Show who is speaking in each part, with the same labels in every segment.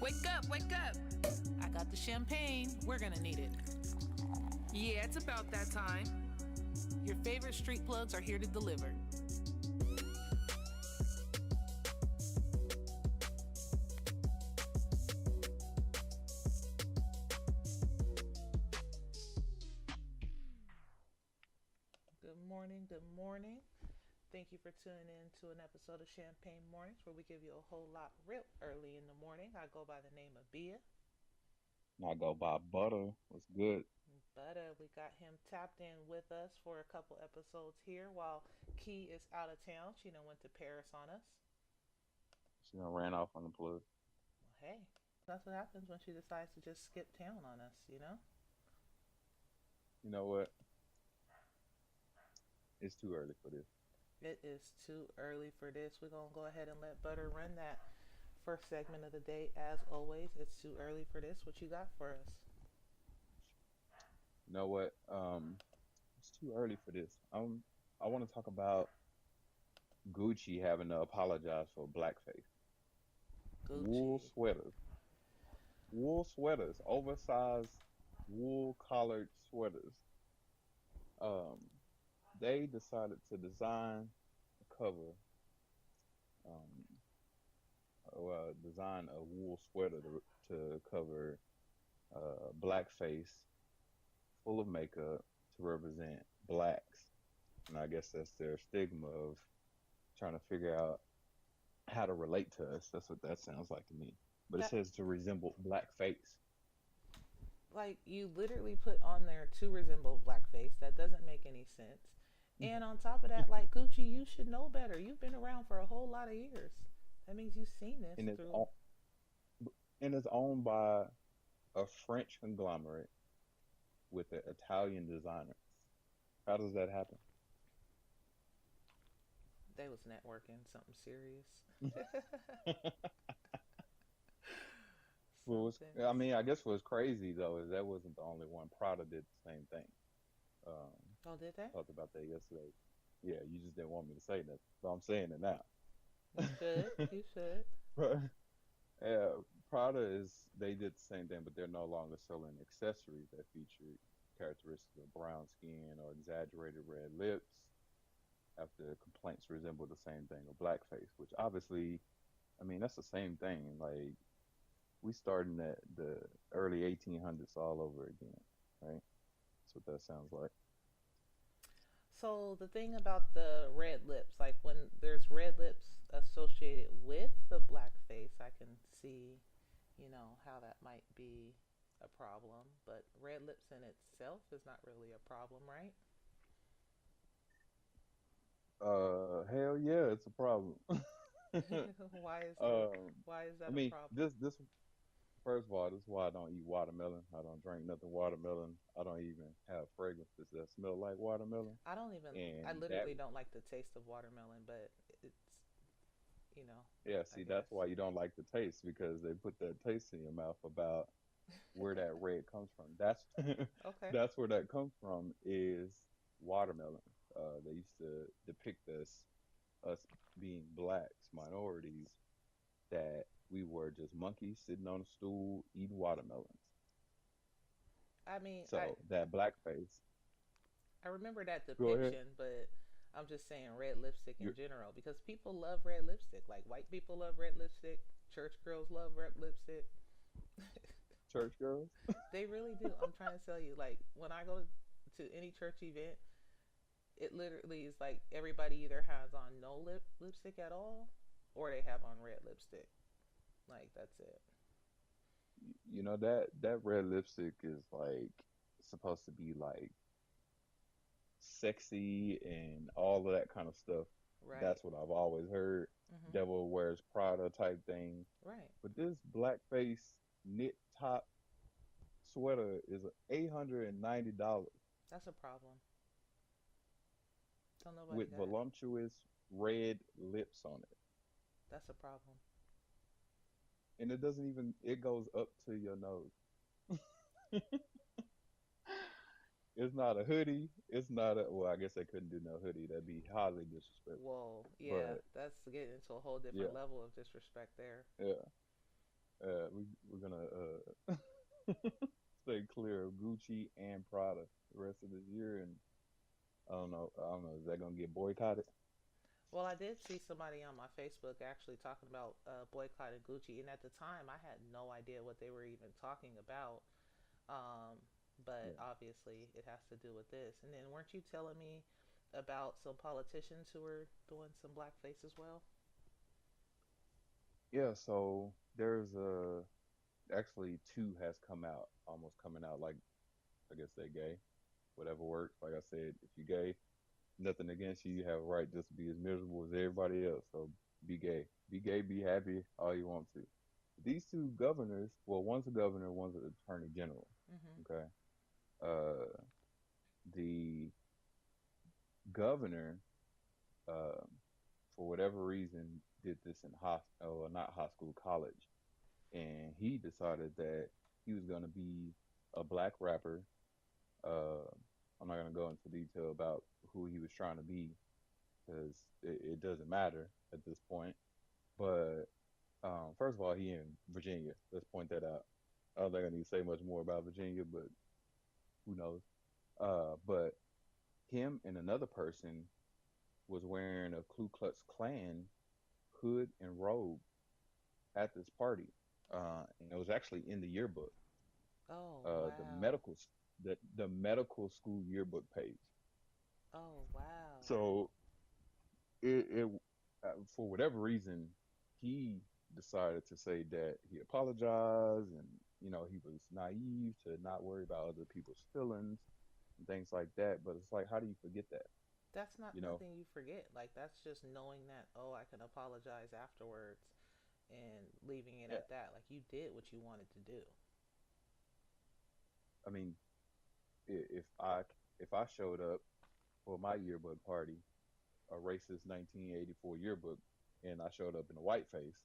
Speaker 1: Wake up, wake up.
Speaker 2: I got the champagne. We're gonna need it.
Speaker 1: Yeah, it's about that time.
Speaker 2: Your favorite street plugs are here to deliver. Good morning, good morning. Thank you for tuning in to an episode of Champagne Mornings where we give you a whole lot real early in the morning. I go by the name of Bia.
Speaker 3: I go by Butter. What's good?
Speaker 2: But we got him tapped in with us for a couple episodes here while Key is out of town. She done went to Paris on us.
Speaker 3: She done ran off on the plug.
Speaker 2: Well, hey, that's what happens when she decides to just skip town on us, you know?
Speaker 3: You know what? It's too early for this.
Speaker 2: It is too early for this. We're going to go ahead and let Butter run that first segment of the day. As always, it's too early for this. What you got for us?
Speaker 3: You know what? It's too early for this. I want to talk about Gucci having to apologize for blackface. Wool
Speaker 2: Gucci.
Speaker 3: sweaters. Wool sweaters. Oversized wool collared sweaters. Um, they decided to design a cover, um, design a wool sweater to cover blackface full of makeup to represent blacks. And I guess that's their stigma of trying to figure out how to relate to us. That's what that sounds like to me. But it
Speaker 2: That,
Speaker 3: says to resemble blackface.
Speaker 2: like, you literally put on there to resemble blackface. That doesn't make any sense. And on top of that, like, Gucci, you should know better. You've been around for a whole lot of years. That means you've seen this
Speaker 3: And it's
Speaker 2: through.
Speaker 3: o- and it's owned by a French conglomerate with an Italian designer. How does that happen?
Speaker 2: They was networking something serious. Something.
Speaker 3: I mean, I guess what's crazy though is that wasn't the only one. Prada did the same thing. Um,
Speaker 2: Oh, did they?
Speaker 3: Talked about that yesterday. Yeah, you just didn't want me to say that, so I'm saying it now.
Speaker 2: You should. You should.
Speaker 3: Right. Yeah, Prada is they did the same thing, but they're no longer selling accessories that feature characteristics of brown skin or exaggerated red lips after complaints resemble the same thing of blackface, which obviously, I mean, that's the same thing. Like we starting at the early 1800s all over again, right? That's what that sounds like.
Speaker 2: So the thing about the red lips, like when there's red lips associated with the black face, I can see, how that might be a problem. But red lips in itself is not really a problem, right?
Speaker 3: Hell yeah, it's a problem.
Speaker 2: why is
Speaker 3: um,
Speaker 2: why is
Speaker 3: I
Speaker 2: that a
Speaker 3: mean,
Speaker 2: problem?
Speaker 3: this first of all, this is why I don't eat watermelon. I don't drink nothing watermelon. I don't even have fragrances that smell like watermelon.
Speaker 2: I
Speaker 3: And that,
Speaker 2: literally don't like the taste of watermelon, but it's, you know,
Speaker 3: yeah,
Speaker 2: I
Speaker 3: see, that's
Speaker 2: guess.
Speaker 3: why you don't like the taste because they put that taste in your mouth about where that red comes from. That's
Speaker 2: Okay.
Speaker 3: that's where that comes from is watermelon. They used to depict us being blacks, minorities, that we were just monkeys sitting on a stool eating watermelons.
Speaker 2: I mean,
Speaker 3: So that blackface.
Speaker 2: I remember that
Speaker 3: Go ahead.
Speaker 2: depiction, but I'm just saying red lipstick in
Speaker 3: Your
Speaker 2: general because people love red lipstick. Like white people love red lipstick, church girls love red lipstick.
Speaker 3: church girls.
Speaker 2: They really do. I'm trying to tell you, like when I go to any church event, it literally is like everybody either has on no lipstick at all, or they have on red lipstick. Like that's it.
Speaker 3: You know that red lipstick is like supposed to be like sexy and all of that kind of stuff.
Speaker 2: Right.
Speaker 3: That's what I've always heard.
Speaker 2: Mhm.
Speaker 3: Devil wears Prada type thing.
Speaker 2: Right.
Speaker 3: But this blackface knit top sweater is $890
Speaker 2: That's a problem. Don't nobody
Speaker 3: with
Speaker 2: got it.
Speaker 3: voluptuous red lips on it.
Speaker 2: That's a problem.
Speaker 3: And it doesn't even it goes up to your nose. It's not a hoodie. It's not a well, I guess they couldn't do no hoodie. That'd be highly disrespectful.
Speaker 2: Whoa, yeah,
Speaker 3: But
Speaker 2: that's getting into a whole different
Speaker 3: yeah,
Speaker 2: level of disrespect there.
Speaker 3: yeah. We're gonna stay clear of Gucci and Prada the rest of this year, and I don't know, is that gonna get boycotted?
Speaker 2: Well, I did see somebody on my Facebook actually talking about boycotting Gucci, and at the time, I had no idea what they were even talking about. Um, but
Speaker 3: Yeah.
Speaker 2: obviously, it has to do with this. And then, weren't you telling me about some politicians who were doing some blackface as well?
Speaker 3: Yeah, so there's actually two has come out, almost coming out like I guess they gay, whatever works. Like I said, if you gay, nothing against you. You have a right just to be as miserable as everybody else. So be gay, be happy, all you want to. These two governors, well, one's a governor, one's an attorney general.
Speaker 2: Mm-hmm.
Speaker 3: Okay, uh, the governor, uh, for whatever reason, did this in not high school, college, and he decided that he was going to be a black rapper. Uh, I'm not going to go into detail about who he was trying to be because it doesn't matter at this point. But first of all, he in Virginia. Let's point that out. I don't think I need to say much more about Virginia, but who knows? But him and another person was wearing a Ku Klux Klan hood and robe at this party, and it was actually in the yearbook,
Speaker 2: Oh,
Speaker 3: the
Speaker 2: wow.
Speaker 3: the medical school yearbook page.
Speaker 2: Oh, wow.
Speaker 3: So it for whatever reason, he decided to say that he apologized and he was naive to not worry about other people's feelings and things like that. But it's like, how do you forget that?
Speaker 2: That's not
Speaker 3: You know?
Speaker 2: nothing you forget. Like, that's just knowing that, oh, I can apologize afterwards and leaving it
Speaker 3: Yeah.
Speaker 2: at that. Like, you did what you wanted to do.
Speaker 3: I mean, if I showed up for my yearbook party, a racist 1984 yearbook, and I showed up in a white face,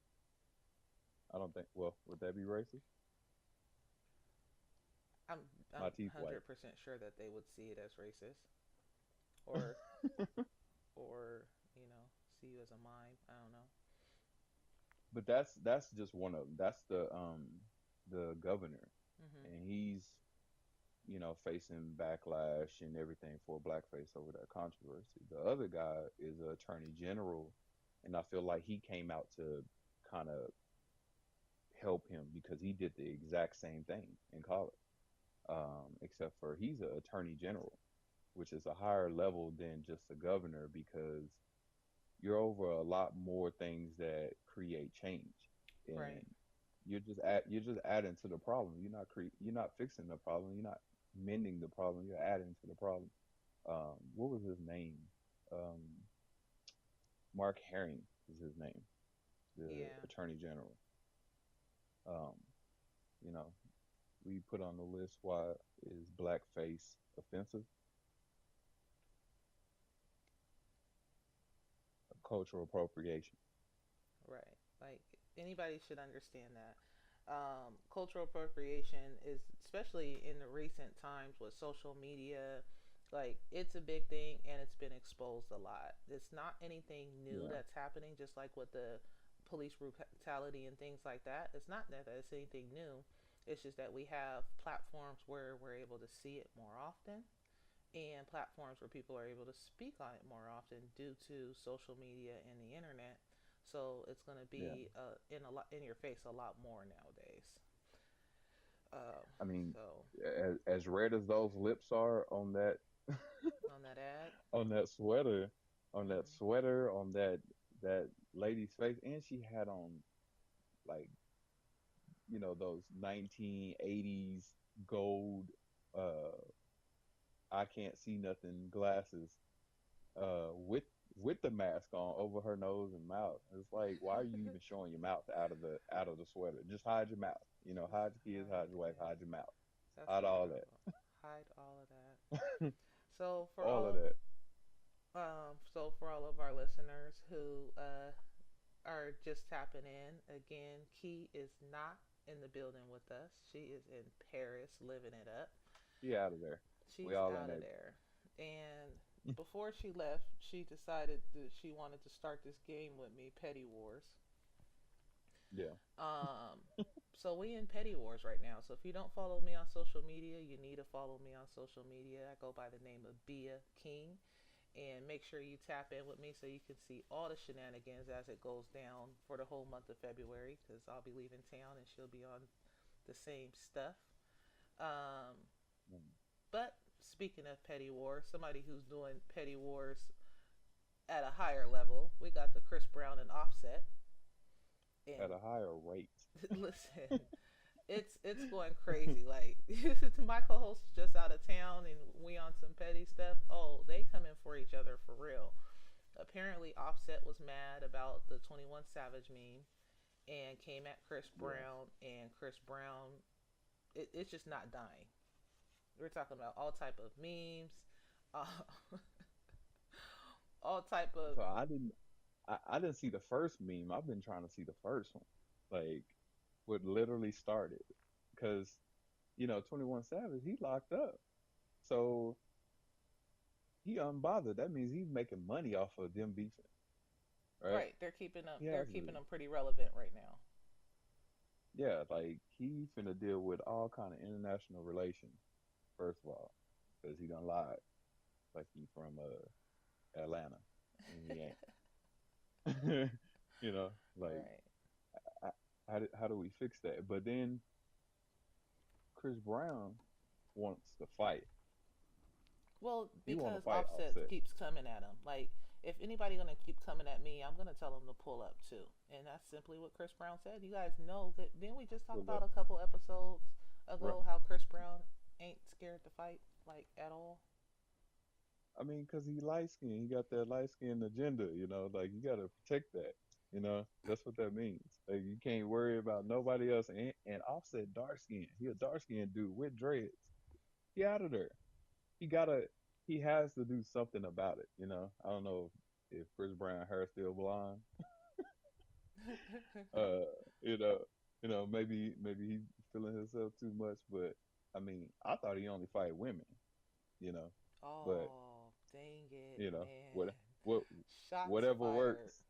Speaker 3: I don't think. Well, would that be racist?
Speaker 2: I'm I'm
Speaker 3: My teeth white.
Speaker 2: 100% sure that they would see it as racist, or or you know see you as a mime. I don't know.
Speaker 3: But that's just one of them. That's the governor,
Speaker 2: Mhm.
Speaker 3: and he's facing backlash and everything for blackface over that controversy. The other guy is an attorney general, and I feel like he came out to kind of help him because he did the exact same thing in college, except for he's an attorney general, which is a higher level than just a governor because you're over a lot more things that create change, and
Speaker 2: Right.
Speaker 3: you're just adding to the problem. You're not fixing the problem. You're not mending the problem. You're adding to the problem. What was his name? Um, Mark Herring is his name, the
Speaker 2: Yeah.
Speaker 3: Attorney General. Um, you know, we put on the list why is blackface offensive? Cultural appropriation.
Speaker 2: Right. Like, anybody should understand that. Cultural appropriation is, especially in the recent times with social media, like, it's a big thing and it's been exposed a lot. It's not anything new
Speaker 3: Yeah,
Speaker 2: that's happening, just like with the police brutality and things like that. It's not that it's anything new. It's just that we have platforms where we're able to see it more often, and platforms where people are able to speak on it more often due to social media and the internet. So it's going to
Speaker 3: yeah.
Speaker 2: be in your face a lot more nowadays. Um,
Speaker 3: I mean,
Speaker 2: so
Speaker 3: as red as those lips are
Speaker 2: on that ad.
Speaker 3: on that sweater,
Speaker 2: Hmm.
Speaker 3: on that lady's face, and she had on like those 1980s gold uh I can't see nothing glasses with the mask on over her nose and mouth. It's like, why are you even showing your mouth out of the sweater? Just hide your mouth. Hide your kids,
Speaker 2: Hide
Speaker 3: hide your wife,
Speaker 2: it.
Speaker 3: hide your mouth,
Speaker 2: That's
Speaker 3: hide all that,
Speaker 2: horrible. Hide all of that. So for
Speaker 3: all
Speaker 2: all
Speaker 3: of
Speaker 2: of
Speaker 3: that.
Speaker 2: our listeners who are just tapping in, again, Key is not in the building with us. She is in Paris living it up.
Speaker 3: She out of there. We
Speaker 2: She's
Speaker 3: all in
Speaker 2: out of
Speaker 3: there.
Speaker 2: there. And before she left, she decided that she wanted to start this game with me, Petty Wars.
Speaker 3: Yeah.
Speaker 2: Um, so we in petty wars right now. So if you don't follow me on social media, you need to follow me on social media. I go by the name of Bia King, and make sure you tap in with me so you can see all the shenanigans as it goes down for the whole month of February. Because I'll be leaving town and she'll be on the same stuff. Um,
Speaker 3: Mm.
Speaker 2: but speaking of petty wars, somebody who's doing petty wars at a higher level, we got the Chris Brown and Offset.
Speaker 3: At
Speaker 2: And
Speaker 3: a higher rate.
Speaker 2: listen, it's going crazy. Like my co-host is just out of town, and we on some petty stuff. Oh, they coming for each other for real. Apparently, Offset was mad about the 21 Savage meme and came at Chris
Speaker 3: Yeah.
Speaker 2: Brown, and Chris Brown, it's just not dying. We're talking about all type of memes, uh, all type of
Speaker 3: So I didn't see the first meme. I've been trying to see the first one. Like what literally started. Because, 21 Savage, he locked up. So he unbothered. That means he's making money off of them beefing, right?
Speaker 2: right. They're keeping them.
Speaker 3: He
Speaker 2: They're
Speaker 3: has
Speaker 2: keeping
Speaker 3: to.
Speaker 2: them pretty relevant right now.
Speaker 3: Yeah, like he finna deal with all kind of international relations, first of all, because he done lied. Like he from Atlanta. And he ain't. Like
Speaker 2: Right.
Speaker 3: I- how do we fix that? But then Chris Brown wants to fight.
Speaker 2: Well,
Speaker 3: He want to
Speaker 2: because
Speaker 3: fight
Speaker 2: Offset
Speaker 3: Offset.
Speaker 2: keeps coming at him. Like, if anybody gonna keep coming at me, I'm gonna tell them to pull up too. And that's simply what Chris Brown said. You guys know that. Didn't we just talk
Speaker 3: So
Speaker 2: about a couple episodes
Speaker 3: right.
Speaker 2: ago how Chris Brown ain't scared to fight like at all?
Speaker 3: I mean, cause he light skinned. He got that light skin agenda. Like you gotta protect that. That's what that means. Like you can't worry about nobody else. And Offset dark skin. He a dark skinned dude with dreads. He out of there. He gotta. He has to do something about it. I don't know if Chris Brown hair still blonde. Uh, you know, maybe he feeling himself too much. But I mean, I thought he only fight women. You know, but
Speaker 2: Oh, dang it,
Speaker 3: you know
Speaker 2: man!
Speaker 3: what
Speaker 2: Shots
Speaker 3: whatever
Speaker 2: fired.
Speaker 3: works.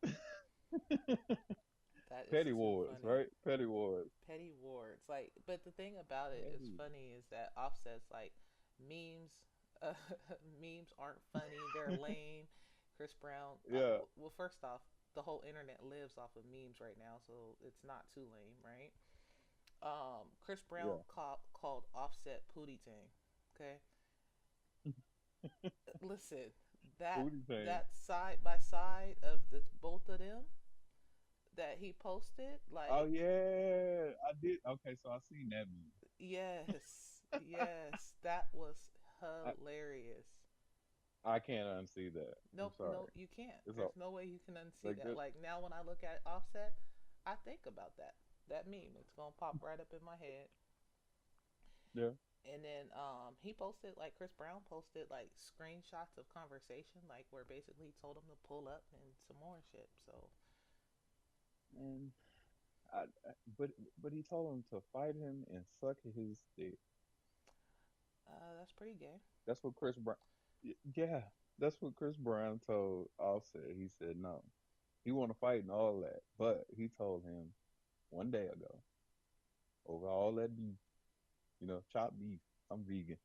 Speaker 2: That is
Speaker 3: Petty
Speaker 2: too
Speaker 3: wars,
Speaker 2: funny.
Speaker 3: right? Petty wars.
Speaker 2: Petty wards. Like, but the thing about it is
Speaker 3: Petty.
Speaker 2: funny is that Offset's like memes. Uh, memes aren't funny. They're lame. Chris Brown.
Speaker 3: Yeah,
Speaker 2: Well, first off, the whole internet lives off of memes right now, so it's not too lame, right? Chris Brown
Speaker 3: yeah.
Speaker 2: called Offset Pootie Tang. Okay, listen, that
Speaker 3: Booty thing.
Speaker 2: that side by side of the both of them that he posted,
Speaker 3: Oh
Speaker 2: like,
Speaker 3: yeah, I did. Okay, so I seen that meme.
Speaker 2: yes, yes, that was
Speaker 3: I
Speaker 2: hilarious.
Speaker 3: I can't unsee that. I'm
Speaker 2: Nope,
Speaker 3: sorry.
Speaker 2: no, you can't.
Speaker 3: It's
Speaker 2: There's
Speaker 3: all
Speaker 2: no way you can unsee
Speaker 3: like
Speaker 2: that.
Speaker 3: that.
Speaker 2: Like now, when I look at Offset, I think about that meme. It's gonna pop right up in my head.
Speaker 3: Yeah.
Speaker 2: And then he posted, like, Chris Brown posted like screenshots of conversation, like where basically he told him to pull up and some more shit. So
Speaker 3: And but he told him to fight him and suck his dick.
Speaker 2: that's pretty gay.
Speaker 3: That's what Chris Brown. Yeah, that's what Chris Brown told Offset. He said no. He want to fight and all that, but he told him one day ago over all that beef, chopped beef. I'm vegan.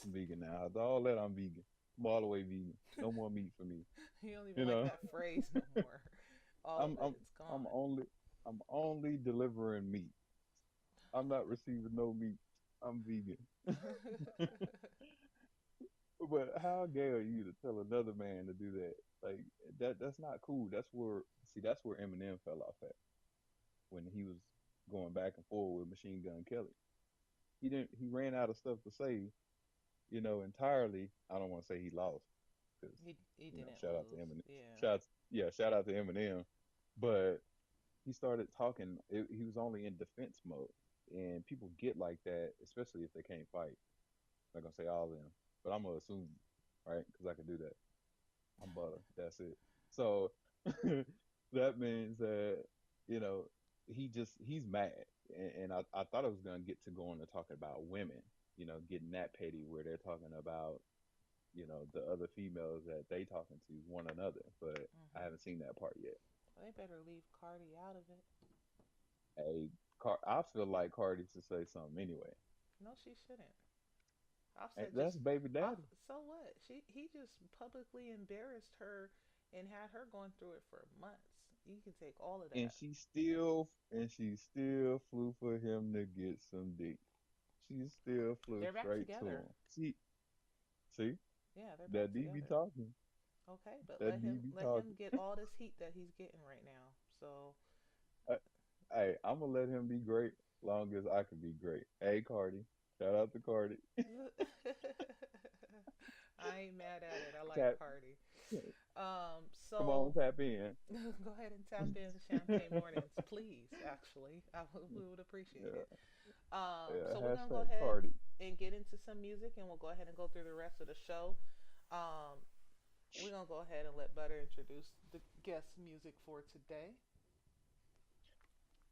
Speaker 3: I'm vegan now. After all that, I'm vegan. I'm all the way vegan. No more meat for me.
Speaker 2: He don't even
Speaker 3: You
Speaker 2: like
Speaker 3: know,
Speaker 2: that phrase no more. All of
Speaker 3: I'm
Speaker 2: it,
Speaker 3: I'm
Speaker 2: it's
Speaker 3: I'm
Speaker 2: gone.
Speaker 3: only I'm only delivering meat. I'm not receiving no meat. I'm vegan. But how gay are you to tell another man to do that? Like that's not cool. That's where Eminem fell off at when he was going back and forth with Machine Gun Kelly. He ran out of stuff to say, entirely. I don't want to say he lost because
Speaker 2: he didn't
Speaker 3: shout out to
Speaker 2: lose.
Speaker 3: Eminem.
Speaker 2: Yeah.
Speaker 3: Shout out to Eminem. But he started talking. He was only in defense mode, and people get like that, especially if they can't fight. I'm not gonna say all of them, but I'm gonna assume, right? Because I can do that. I'm butter. That's it. So that means that you know he's mad, and I thought I was gonna get to going to talking about women, getting that petty where they're talking about the other females that they talking to one another, but I
Speaker 2: Hmm.
Speaker 3: haven't seen that part yet.
Speaker 2: Well, they better leave Cardi out of it.
Speaker 3: Hey, I feel like Cardi should say something anyway.
Speaker 2: No, she shouldn't.
Speaker 3: Hey,
Speaker 2: Offset
Speaker 3: that's
Speaker 2: just
Speaker 3: baby
Speaker 2: off.
Speaker 3: daddy,
Speaker 2: So what? He just publicly embarrassed her and had her going through it for months. You can take all of
Speaker 3: and
Speaker 2: that.
Speaker 3: she still flew for him to get some dick. She still flew
Speaker 2: They're back
Speaker 3: straight to
Speaker 2: together.
Speaker 3: him. See,
Speaker 2: Yeah, they're back
Speaker 3: that D be
Speaker 2: together.
Speaker 3: talking.
Speaker 2: Okay, but
Speaker 3: That D be
Speaker 2: let him
Speaker 3: talking.
Speaker 2: get all this heat that he's getting right now. So
Speaker 3: Uh, Hey, I'm gonna let him be great long as I can be great. Hey, Cardi, shout out to Cardi.
Speaker 2: I ain't mad at it. I like
Speaker 3: Tap,
Speaker 2: Cardi.
Speaker 3: come on,
Speaker 2: So
Speaker 3: tap in.
Speaker 2: go ahead and tap in Champagne Mornings, please. Actually, we would appreciate it.
Speaker 3: Yeah, yeah.
Speaker 2: So we're gonna go
Speaker 3: Hashtag
Speaker 2: ahead
Speaker 3: Cardi.
Speaker 2: and get into some music, and we'll go ahead and go through the rest of the show. Um, we're gonna go ahead and let Butter introduce the guest music for today.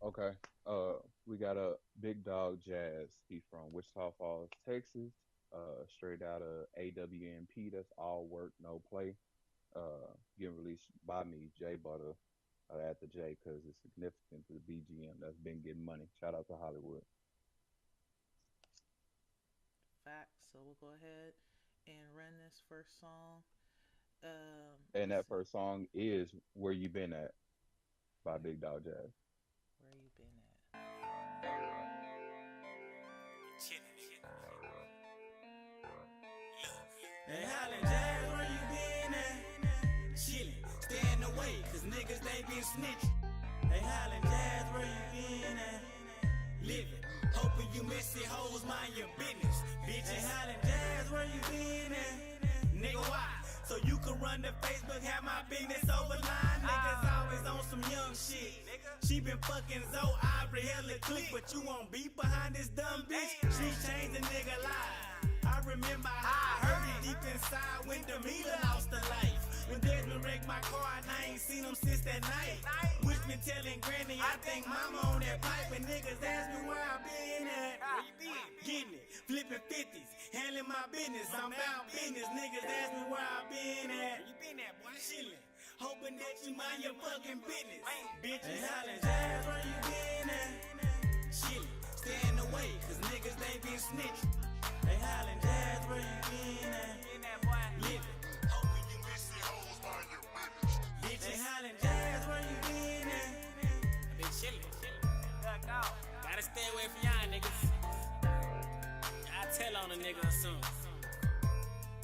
Speaker 3: Okay. Uh, we got a Big Dog Jazz. He from Wichita Falls, Texas. Straight out of AWNP. That's all work, no play. Getting released by me, J Butter, at the J, because it's significant to the BGM that's been getting money. Shout out to Hollywood.
Speaker 2: Facts. So we'll go ahead and run this first song.
Speaker 3: And
Speaker 2: Let's
Speaker 3: that
Speaker 2: see.
Speaker 3: first song is "Where You Been At" by
Speaker 2: Where
Speaker 3: Big Dog Jazz.
Speaker 2: where you been at?
Speaker 4: Hey, Highland Jazz, where you been at? Chillin', staying away, cause niggas they been snitching. Hey, Highland Jazz, where you been at? Living, hoping you messy hoes mind your business, bitches. Hey, Highland Jazz, where you been at? Nigga, why? So you can run the Facebook, have my business over line. Niggas always on some young shit. She been fucking Zoe Ivory, hella click, but you won't be behind this dumb bitch. She changed the nigga life. I remember how I heard it deep inside when Demeter lost the life. When Desmond wrecked my car and I ain't seen him since that night. Which been telling Granny I think mama on that pipe and niggas ask me where I been at. Where you been? Getting it, flipping 50s, handling my business. I'm about business. Niggas ask me where I been at. Where you been at, boy? Chillin', hoping that you mind your fucking business. Bitches, hey, Highland Jazz, where you been at? Chillin', staying away, cause niggas they been snitching. Hey, Highland Jazz, where you been at? Living, hoping you miss the hoes by your business. Bitch, hey, Highland Jazz, where you been at? I been chillin', duck out. Gotta stay away from y'all niggas. I tell on a nigga or something.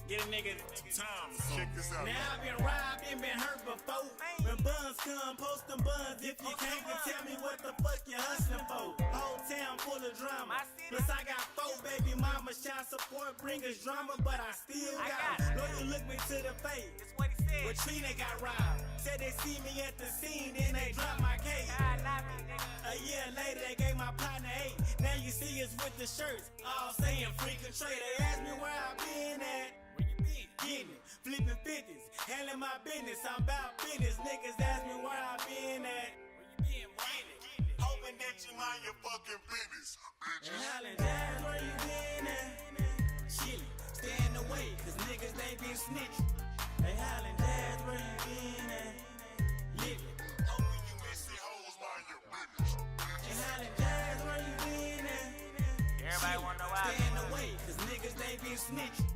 Speaker 4: Get a nigga some time or something. Check this out. Now I been robbed and been hurt before. When buns come, post them buns. If you can't, then tell me what the fuck you hustling for. Whole town full of drama. Plus I got 4 baby mamas, child support bringers drama, but I still got lawyer look me to the face. That's what he said. But Trina got robbed. Said they see me at the scene, then they dropped my case. A year later, they gave my partner 8. Now you see us with the shirts, all saying free control. They asked me where I been at. Where you been? Getting it, flipping 50s, handling my business. I'm about business. Niggas ask me where I been at. Where you been? Getting it, hoping that you mind your fucking business. And Highland Jazz, where you been at? Chillin', staying away, cause niggas they been snitching. Hey, Highland Jazz, where you been at? Living, hoping you miss the hoes mind your business. And Highland Jazz, where you been at? Everybody wanna know why. Staying away, cause niggas they been snitching.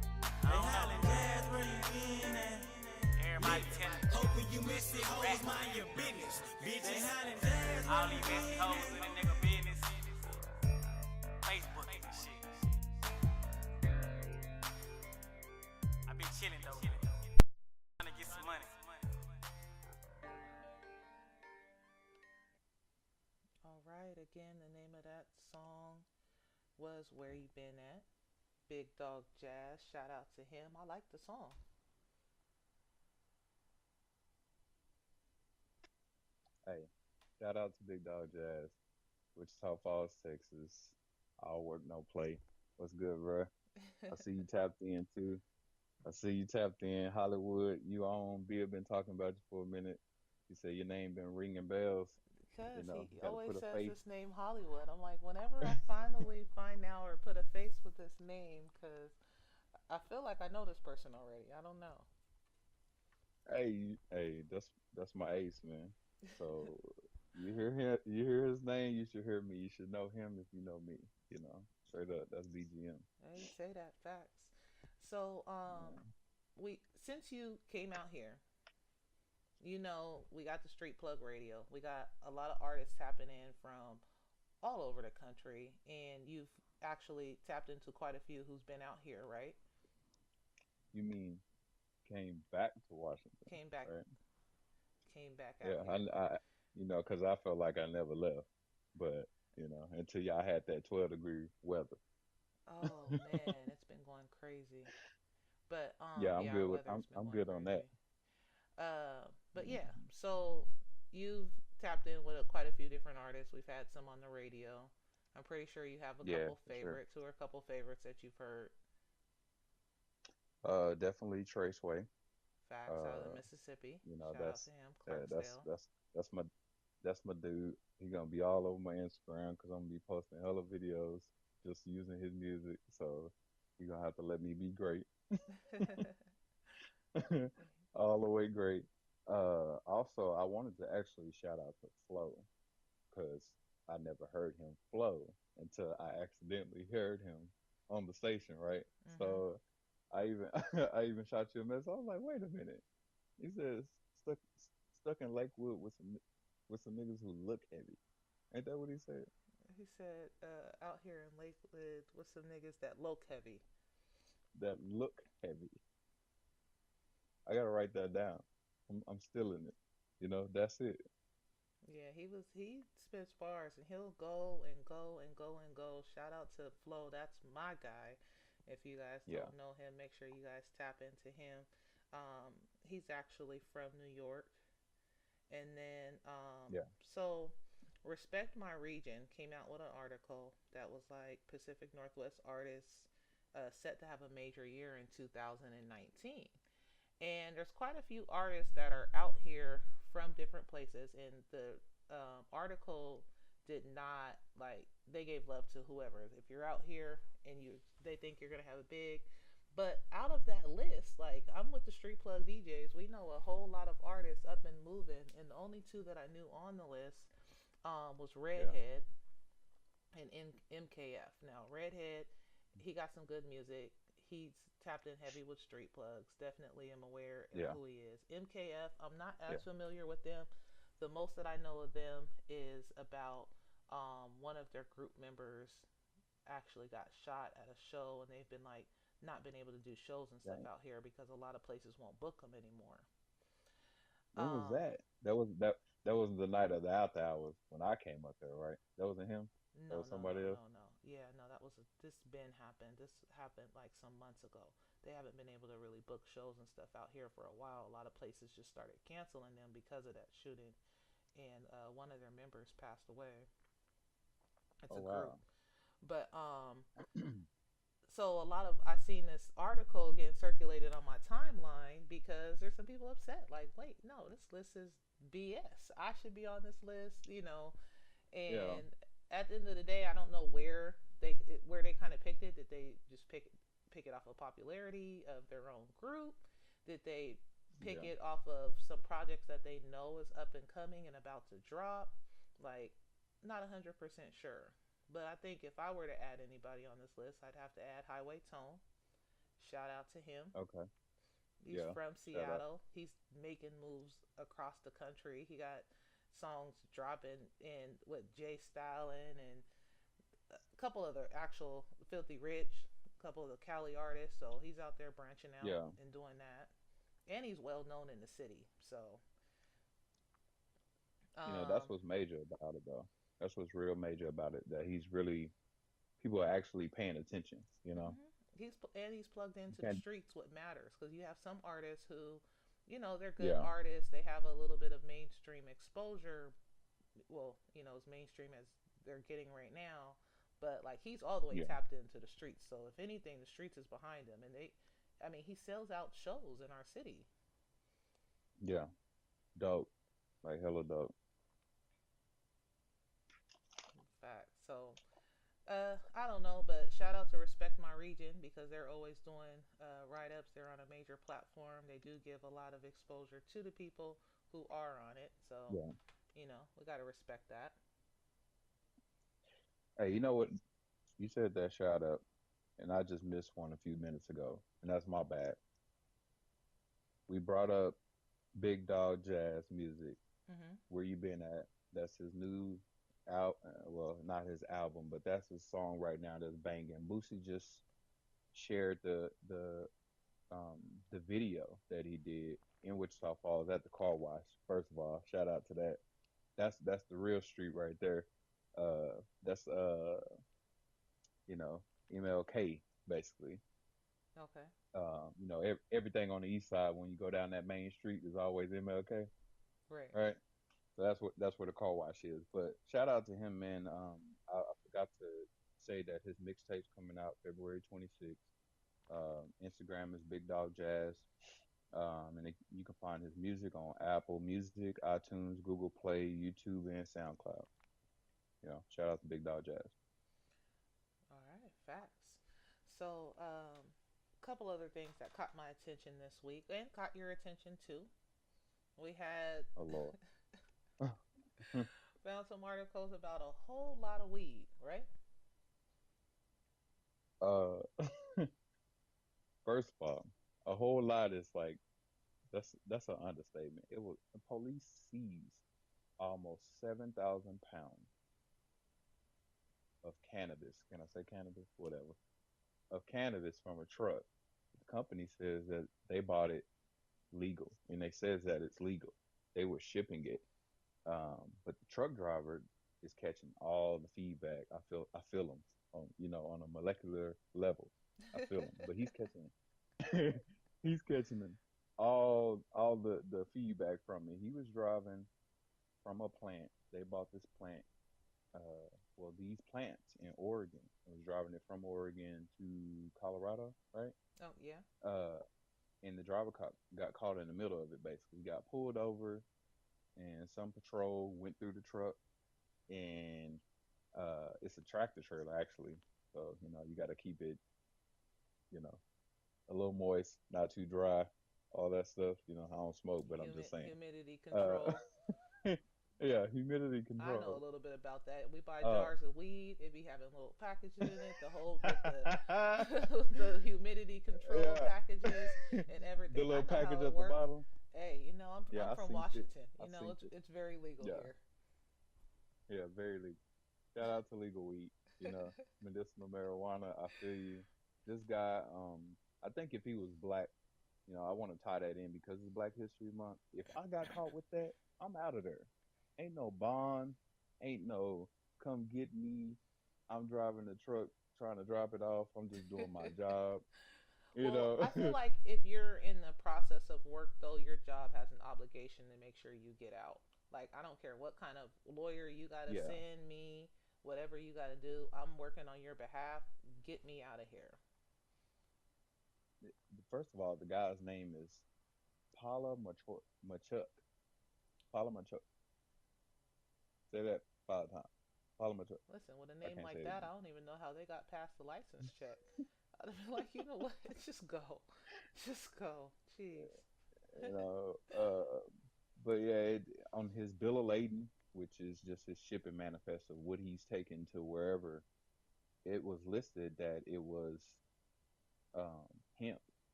Speaker 4: Hey, Highland Jazz, where you been at? Everybody telling. Hoping you miss the hoes mind your business. Bitches. Hey, Highland Jazz, where all these messy hoes in the nigga business. Facebook and shit. I been chillin' though. Trying to get some money.
Speaker 2: All right. Again, the name of that song was "Where You Been At." Big Dog Jazz. Shout out to him. I like the song.
Speaker 3: Hey, shout out to Big Dog Jazz, Wichita Falls, Texas. All work, no play. What's good, bro? I see you tapped in too. I see you tapped in. Hollywood, you on. Bill been talking about you for a minute. You say your name been ringing bells.
Speaker 2: Because he
Speaker 3: Got to
Speaker 2: always
Speaker 3: put a
Speaker 2: says
Speaker 3: face.
Speaker 2: his name Hollywood. I'm like, whenever I finally find out or put a face with this name, because I feel like I know this person already. I don't know.
Speaker 3: Hey, hey, that's my ace, man. So you hear you hear his name, you should hear me. You should know him if you know me. You know, straight up, that's BGM.
Speaker 2: Hey, say that facts. So,
Speaker 3: Yeah,
Speaker 2: we since you came out here, we got the Street Plug Radio. We got a lot of artists tapping in from all over the country, and you've actually tapped into quite a few who's been out here, right?
Speaker 3: you mean came back to Washington,
Speaker 2: Came back,
Speaker 3: right?
Speaker 2: came back out
Speaker 3: Yeah,
Speaker 2: here.
Speaker 3: because I felt like I never left, but until y'all had that 12-degree weather.
Speaker 2: Oh man, it's been going crazy. But
Speaker 3: Yeah, I'm
Speaker 2: yeah,
Speaker 3: good
Speaker 2: our
Speaker 3: with
Speaker 2: weather's been
Speaker 3: I'm
Speaker 2: going
Speaker 3: good on that.
Speaker 2: crazy. But yeah,
Speaker 3: Hmm.
Speaker 2: so you've tapped in with quite a few different artists. We've had some on the radio. I'm pretty sure you have a
Speaker 3: Yeah,
Speaker 2: couple
Speaker 3: for sure.
Speaker 2: favorites. Who are a couple favorites that you've heard?
Speaker 3: Definitely Traceway.
Speaker 2: Facts out of the
Speaker 3: Uh,
Speaker 2: Mississippi.
Speaker 3: you know,
Speaker 2: Shout out to
Speaker 3: that's
Speaker 2: him,
Speaker 3: yeah,
Speaker 2: Clarksdale.
Speaker 3: that's my dude. He gonna be all over my Instagram because I'm gonna be posting hella videos just using his music. So he gonna have to let me be great, all the way great. Also, I wanted to actually shout out to Flo because I never heard him flow until I accidentally heard him on the station, right?
Speaker 2: Mhm.
Speaker 3: So I even I even shot you a message. I was like, wait a minute. He says stuck stuck in Lakewood with some niggas who look heavy. Ain't that what he said?
Speaker 2: He said, out here in Lakewood with some niggas that look heavy.
Speaker 3: That look heavy. I gotta write that down. I'm still in it. That's it.
Speaker 2: Yeah, he spits bars and he'll go and go and go and go. Shout out to Flo, that's my guy. If you guys
Speaker 3: Yeah,
Speaker 2: don't know him, make sure you guys tap into him. He's actually from New York. And then,
Speaker 3: yeah,
Speaker 2: so Respect My Region came out with an article that was like Pacific Northwest artists set to have a major year in 2019. And there's quite a few artists that are out here from different places. And the article did not like they gave love to whoever. If you're out here and they think you're gonna have a big, but out of that list, like I'm with the Street Plug DJs, we know a whole lot of artists up and moving, and the only two that I knew on the list was
Speaker 3: yeah,
Speaker 2: Redhead and MKF. Now Redhead, he got some good music. He's tapped in heavy with Street Plugs. Definitely am aware of
Speaker 3: yeah,
Speaker 2: who he is. MKF, I'm not
Speaker 3: yeah.
Speaker 2: as familiar with them. The most that I know of them is about one of their group members actually got shot at a show, and they've been like not been able to do shows and stuff
Speaker 3: Dang.
Speaker 2: out here because a lot of places won't book them anymore.
Speaker 3: When was
Speaker 2: Um,
Speaker 3: that? That was the night of the after hours when I came up there, right? That wasn't him. That
Speaker 2: no,
Speaker 3: was
Speaker 2: no, no,
Speaker 3: somebody else.
Speaker 2: no, no. Yeah, no, this been happened. This happened like some months ago. They haven't been able to really book shows and stuff out here for a while. A lot of places just started canceling them because of that shooting, and one of their members passed away. It's
Speaker 3: Oh
Speaker 2: a group,
Speaker 3: wow.
Speaker 2: but so a lot of I seen this article getting circulated on my timeline because there's some people upset. Like, wait, no, this list is BS. I should be on this list,
Speaker 3: Yeah,
Speaker 2: And at the end of the day, I don't know where they kind of picked it. Did they just pick it off of popularity of their own group? Did they pick
Speaker 3: yeah,
Speaker 2: it off of some projects that they know is up and coming and about to drop? Like, not 100% sure. But I think if I were to add anybody on this list, I'd have to add Highway Tone. Shout out to him.
Speaker 3: okay,
Speaker 2: He's
Speaker 3: yeah.
Speaker 2: from
Speaker 3: Shout out.
Speaker 2: Seattle. He's making moves across the country. He got songs dropping in with Jay Stylin and a couple other actual Filthy Rich, a couple of the Cali artists. So he's out there branching out
Speaker 3: Yeah,
Speaker 2: and doing that. And he's well known in the city. So,
Speaker 3: that's
Speaker 2: um,
Speaker 3: what's major about it though. That's what's real major about it. That he's really people are actually paying attention.
Speaker 2: he's plugged
Speaker 3: You
Speaker 2: into the
Speaker 3: can't.
Speaker 2: streets. What matters because you have some artists who, they're good
Speaker 3: Yeah,
Speaker 2: artists. They have a little bit of mainstream exposure. Well, as mainstream as they're getting right now. But like he's all the way
Speaker 3: yeah,
Speaker 2: tapped into the streets. So if anything, the streets is behind him, and he sells out shows in our city.
Speaker 3: yeah. Dope, like hella dope.
Speaker 2: In fact, so I don't know, but shout out to Respect My Region because they're always doing write ups. They're on a major platform. They do give a lot of exposure to the people who are on it. So
Speaker 3: Yeah,
Speaker 2: We got to respect that.
Speaker 3: Hey, you know what? You said that shout out, and I just missed one a few minutes ago, and that's my bad. We brought up Big Dog Jazz Music.
Speaker 2: Hmm.
Speaker 3: Where you been at? That's his new out. Well, not his album, but that's his song right now that's banging. Boosie just shared um the video that he did in Wichita Falls at the car wash. First of all, shout out to that. That's the real street right there. That's MLK basically.
Speaker 2: Okay.
Speaker 3: Everything on the east side when you go down that main street is always MLK,
Speaker 2: Right.
Speaker 3: right? So that's where the car wash is. But shout out to him, man. I forgot to say that his mixtape's coming out February 26th. Instagram is Big Dog Jazz. You can find his music on Apple Music, iTunes, Google Play, YouTube, and SoundCloud. Shout out to Big Dog Jazz.
Speaker 2: All right. Facts. So, couple other things that caught my attention this week and caught your attention too. We had
Speaker 3: Oh Lord.
Speaker 2: found some articles about a whole lot of weed, right?
Speaker 3: uh, First of all, a whole lot is like that's an understatement. It was the police seized almost 7,000 pounds of cannabis. Can I say cannabis? Whatever. Of cannabis from a truck. The company says that they bought it legal, and they says that it's legal. They were shipping it, but the truck driver is catching all the feedback. I feel him on a molecular level. I feel him, but he's catching he's catching them all the feedback from me. He was driving from a plant. They bought this plant. These plants in Oregon. I was driving it from Oregon to Colorado, right?
Speaker 2: Oh yeah.
Speaker 3: Uh, and the driver got caught in the middle of it. Basically, he got pulled over, and some patrol went through the truck, and it's a tractor trailer actually. So you got to keep it, you know, a little moist, not too dry, all that stuff. I don't smoke, but I'm just saying.
Speaker 2: Humidity
Speaker 3: Uh,
Speaker 2: control.
Speaker 3: yeah, humidity
Speaker 2: I know
Speaker 3: control.
Speaker 2: a little bit about that. We buy
Speaker 3: Uh,
Speaker 2: jars of weed. It be having little packages in it to hold with the the humidity control
Speaker 3: yeah,
Speaker 2: packages and
Speaker 3: the
Speaker 2: everything. I
Speaker 3: little
Speaker 2: know how
Speaker 3: package
Speaker 2: it
Speaker 3: at the
Speaker 2: works.
Speaker 3: bottom.
Speaker 2: Hey, I'm
Speaker 3: Yeah, I
Speaker 2: from
Speaker 3: seen it.
Speaker 2: Washington.
Speaker 3: I seen it.
Speaker 2: It's very legal
Speaker 3: Yeah,
Speaker 2: here.
Speaker 3: yeah, very legal. Shout out to legal weed. Medicinal marijuana. I feel you. This guy, I think if he was black, I want to tie that in because it's Black History Month. If I got caught with that, I'm out of there. Ain't no bond. Ain't no come get me. I'm driving the truck trying to drop it off. I'm just doing my job. You
Speaker 2: Well,
Speaker 3: know.
Speaker 2: I feel like if you're in the process of work, though, your job has an obligation to make sure you get out. Like, I don't care what kind of lawyer you got to
Speaker 3: Yeah.
Speaker 2: send me, whatever you got to do. I'm working on your behalf. Get me out of here.
Speaker 3: First of all, the guy's name is Paula Machuk. Paula Machuk. Say that 5 times. Paula Machuk.
Speaker 2: Listen, with a
Speaker 3: I
Speaker 2: name
Speaker 3: can't say
Speaker 2: like
Speaker 3: it
Speaker 2: that,
Speaker 3: again.
Speaker 2: I don't even know how they got past the license check. I'd be like, you know what? Just go. Just go. Jeez.
Speaker 3: You know, but yeah, on his bill of lading, which is just his shipping manifest of what he's taken to wherever, it was listed that it was hemp,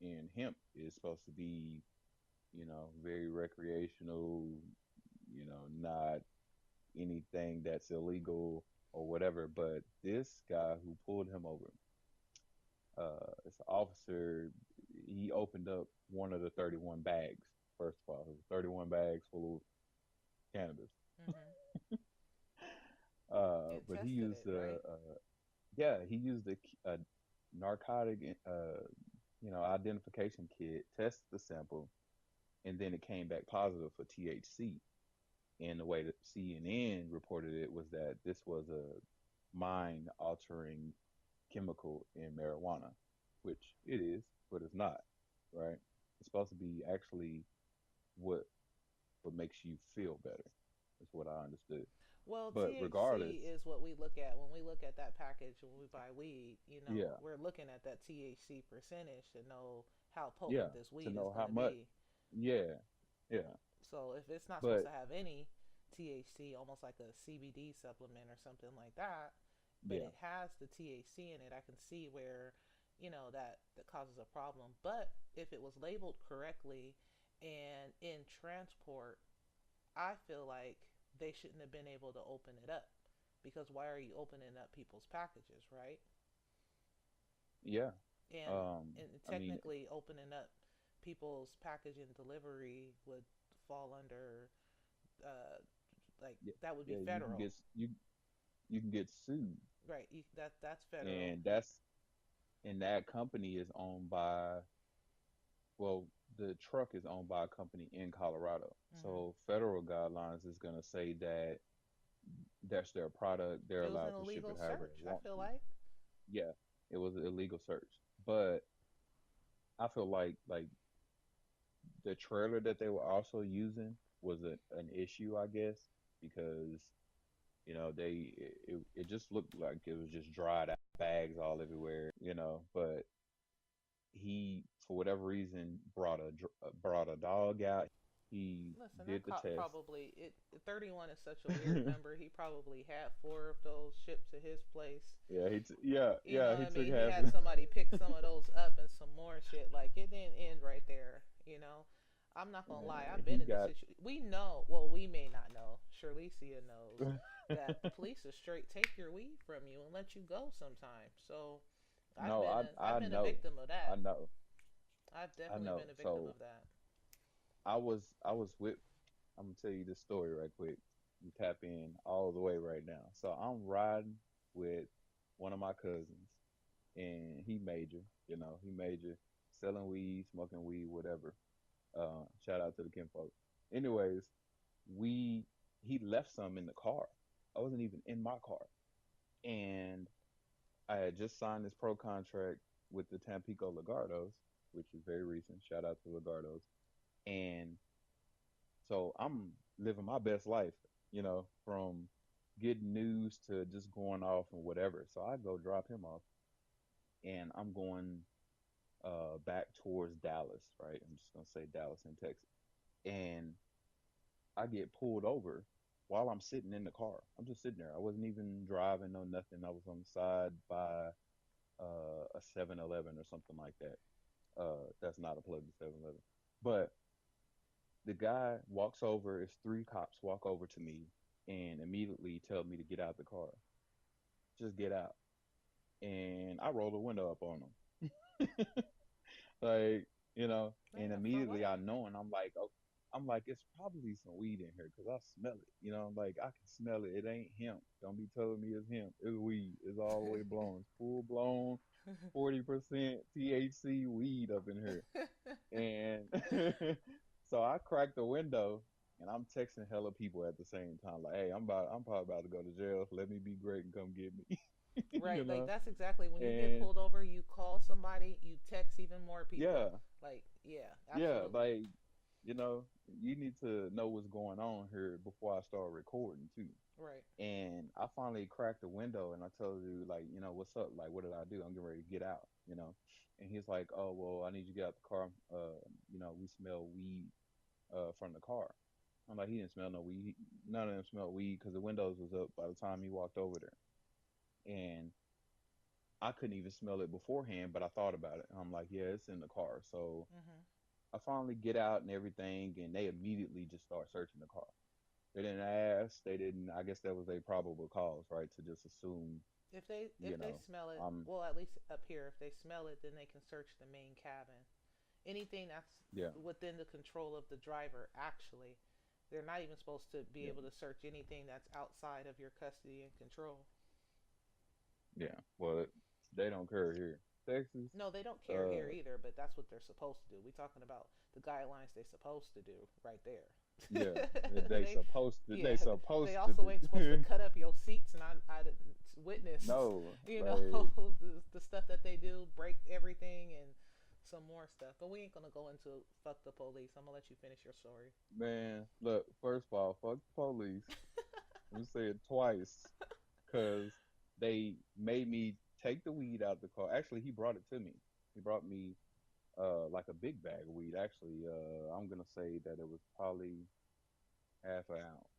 Speaker 3: and hemp is supposed to be, very recreational, not anything that's illegal or whatever. But this guy who pulled him over, it's an officer. He opened up one of the 31 bags. First of all, it was 31 bags full of cannabis.
Speaker 2: Hmm. And
Speaker 3: But he
Speaker 2: tested
Speaker 3: used
Speaker 2: it, right?
Speaker 3: yeah, he used a narcotic, identification kit, tested the sample, and then it came back positive for THC. And the way that CNN reported it was that this was a mind altering chemical in marijuana, which it is, but it's not, right? It's supposed to be actually what what makes you feel better. That's what I understood.
Speaker 2: Well,
Speaker 3: But regardless,
Speaker 2: THC is what we look at when we look at that package when we buy weed.
Speaker 3: yeah,
Speaker 2: We're looking at that THC percentage to know how
Speaker 3: yeah,
Speaker 2: potent this
Speaker 3: to
Speaker 2: weed is
Speaker 3: know
Speaker 2: going
Speaker 3: how
Speaker 2: to
Speaker 3: much,
Speaker 2: be.
Speaker 3: yeah, yeah.
Speaker 2: So if it's not supposed
Speaker 3: But
Speaker 2: to have any, THC, almost like a CBD supplement or something like that, but
Speaker 3: Yeah,
Speaker 2: it has the THC in it. I can see where, that causes a problem. But if it was labeled correctly and in transport, I feel like they shouldn't have been able to open it up, because why are you opening up people's packages, right?
Speaker 3: yeah.
Speaker 2: And
Speaker 3: Um,
Speaker 2: and
Speaker 3: I mean,
Speaker 2: technically opening up people's package and delivery would fall under, uh like,
Speaker 3: yeah,
Speaker 2: that would be
Speaker 3: yeah.
Speaker 2: federal,
Speaker 3: You can get sued,
Speaker 2: right? That's federal.
Speaker 3: and that company is owned by, well, the truck is owned by a company in Colorado.
Speaker 2: Hmm.
Speaker 3: So federal guidelines is gonna say that that's their product. They're
Speaker 2: It was an
Speaker 3: allowed to ship
Speaker 2: illegal
Speaker 3: it however
Speaker 2: search,
Speaker 3: they
Speaker 2: I
Speaker 3: want
Speaker 2: feel
Speaker 3: to.
Speaker 2: like.
Speaker 3: Yeah, it was an illegal search, but I feel like the trailer that they were also using was an issue, I guess, because it just looked like it was just dried out bags all everywhere, but he, for whatever reason, brought a dog out. He
Speaker 2: Listen, that
Speaker 3: did the
Speaker 2: cop
Speaker 3: test.
Speaker 2: probably, 31 is such a weird number. He probably had four of those shipped to his place. You know
Speaker 3: Yeah,
Speaker 2: what
Speaker 3: he
Speaker 2: I
Speaker 3: took
Speaker 2: mean? He
Speaker 3: half.
Speaker 2: had somebody pick some of those up and some more shit. Like, it didn't end right there. I'm not gonna lie. I've been
Speaker 3: He
Speaker 2: in this
Speaker 3: got.
Speaker 2: situation. We know. Well, we may not know. Shirlesia knows that the police will straight take your weed from you and let you go sometimes. So, I've
Speaker 3: No,
Speaker 2: been
Speaker 3: I
Speaker 2: a, I've
Speaker 3: I
Speaker 2: been a
Speaker 3: know,
Speaker 2: victim of
Speaker 3: I
Speaker 2: that.
Speaker 3: know,
Speaker 2: I've
Speaker 3: I
Speaker 2: definitely
Speaker 3: know.
Speaker 2: been a victim
Speaker 3: So
Speaker 2: of that.
Speaker 3: I was with. I'm gonna tell you this story right quick. You tap in all the way right now. So I'm riding with one of my cousins, and he major, selling weed, smoking weed, whatever. Shout out to the kinfolk. Anyways, we he left some in the car. I wasn't even in my car, and I had just signed this pro contract with the Tampico Lagardos, which is very recent. Shout out to Lagardos. And so I'm living my best life, from getting news to just going off and whatever. So I go drop him off, and I'm going back towards Dallas, right? I'm just gonna say Dallas in Texas, and I get pulled over while I'm sitting in the car. I'm just sitting there. I wasn't even driving, no nothing. I was on the side by a 7-Eleven or something like that. That's not a plug to 7-Eleven. But the guy walks over, it's three cops walk over to me and immediately tell me to get out the car. Just get out. And I roll the window up on him. Like, and
Speaker 2: Man, for
Speaker 3: immediately
Speaker 2: what?
Speaker 3: I know, and I'm like, oh, I'm like, it's probably some weed in here because I smell it. I'm like, I can smell it. It ain't him. Don't be telling me it's him. It's weed. It's all the way blown. It's full blown 40% THC weed up in here. And so I cracked the window and I'm texting hella people at the same time, like, hey, I'm probably about to go to jail. Let me be great and come get me. you
Speaker 2: Right, like,
Speaker 3: know?
Speaker 2: that's exactly when you get
Speaker 3: And
Speaker 2: pulled over, you call somebody, you text even more
Speaker 3: yeah,
Speaker 2: people. Like, yeah,
Speaker 3: yeah,
Speaker 2: absolutely.
Speaker 3: like, you know, you need to know what's going on here before I start recording too.
Speaker 2: Right.
Speaker 3: And I finally cracked the window and I told you, like, what's up? Like, what did I do? I'm getting ready to get out. And he's like, oh, well, I need you to get out the car. We smell weed from the car. I'm like, he didn't smell no weed. None of them smelled weed because the windows was up by the time he walked over there. And I couldn't even smell it beforehand, but I thought about it. I'm like, yeah, it's in the car. So
Speaker 2: Hmm.
Speaker 3: I finally get out and everything, and they immediately just start searching the car. They didn't ask. They didn't. I guess that was a probable cause, right? To just assume,
Speaker 2: If
Speaker 3: you
Speaker 2: they
Speaker 3: know,
Speaker 2: smell it,
Speaker 3: I'm,
Speaker 2: well, at least up here, if they smell it, then they can search the main cabin. Anything that's
Speaker 3: yeah,
Speaker 2: within the control of the driver, actually, they're not even supposed to be
Speaker 3: yeah,
Speaker 2: able to search anything that's outside of your custody and control.
Speaker 3: yeah. Well, they don't care here. Texas,
Speaker 2: No, they don't care here
Speaker 3: uh,
Speaker 2: either, but that's what they're supposed to do. We're talking about the guidelines they're supposed to do right there.
Speaker 3: yeah,
Speaker 2: they,
Speaker 3: they
Speaker 2: yeah, they
Speaker 3: supposed to
Speaker 2: also ain't supposed to
Speaker 3: do.
Speaker 2: cut up your seats, and I didn't witness,
Speaker 3: No,
Speaker 2: you know,
Speaker 3: like,
Speaker 2: the stuff that they do, break everything and some more stuff. But we ain't gonna go into fuck the police. I'm gonna let you finish your story.
Speaker 3: man, look. First of all, fuck the police. Let me say it twice, cause they made me take the weed out the car. Actually, he brought it to me. He brought me like a big bag of weed. Actually, I'm gonna say that it was probably half an ounce.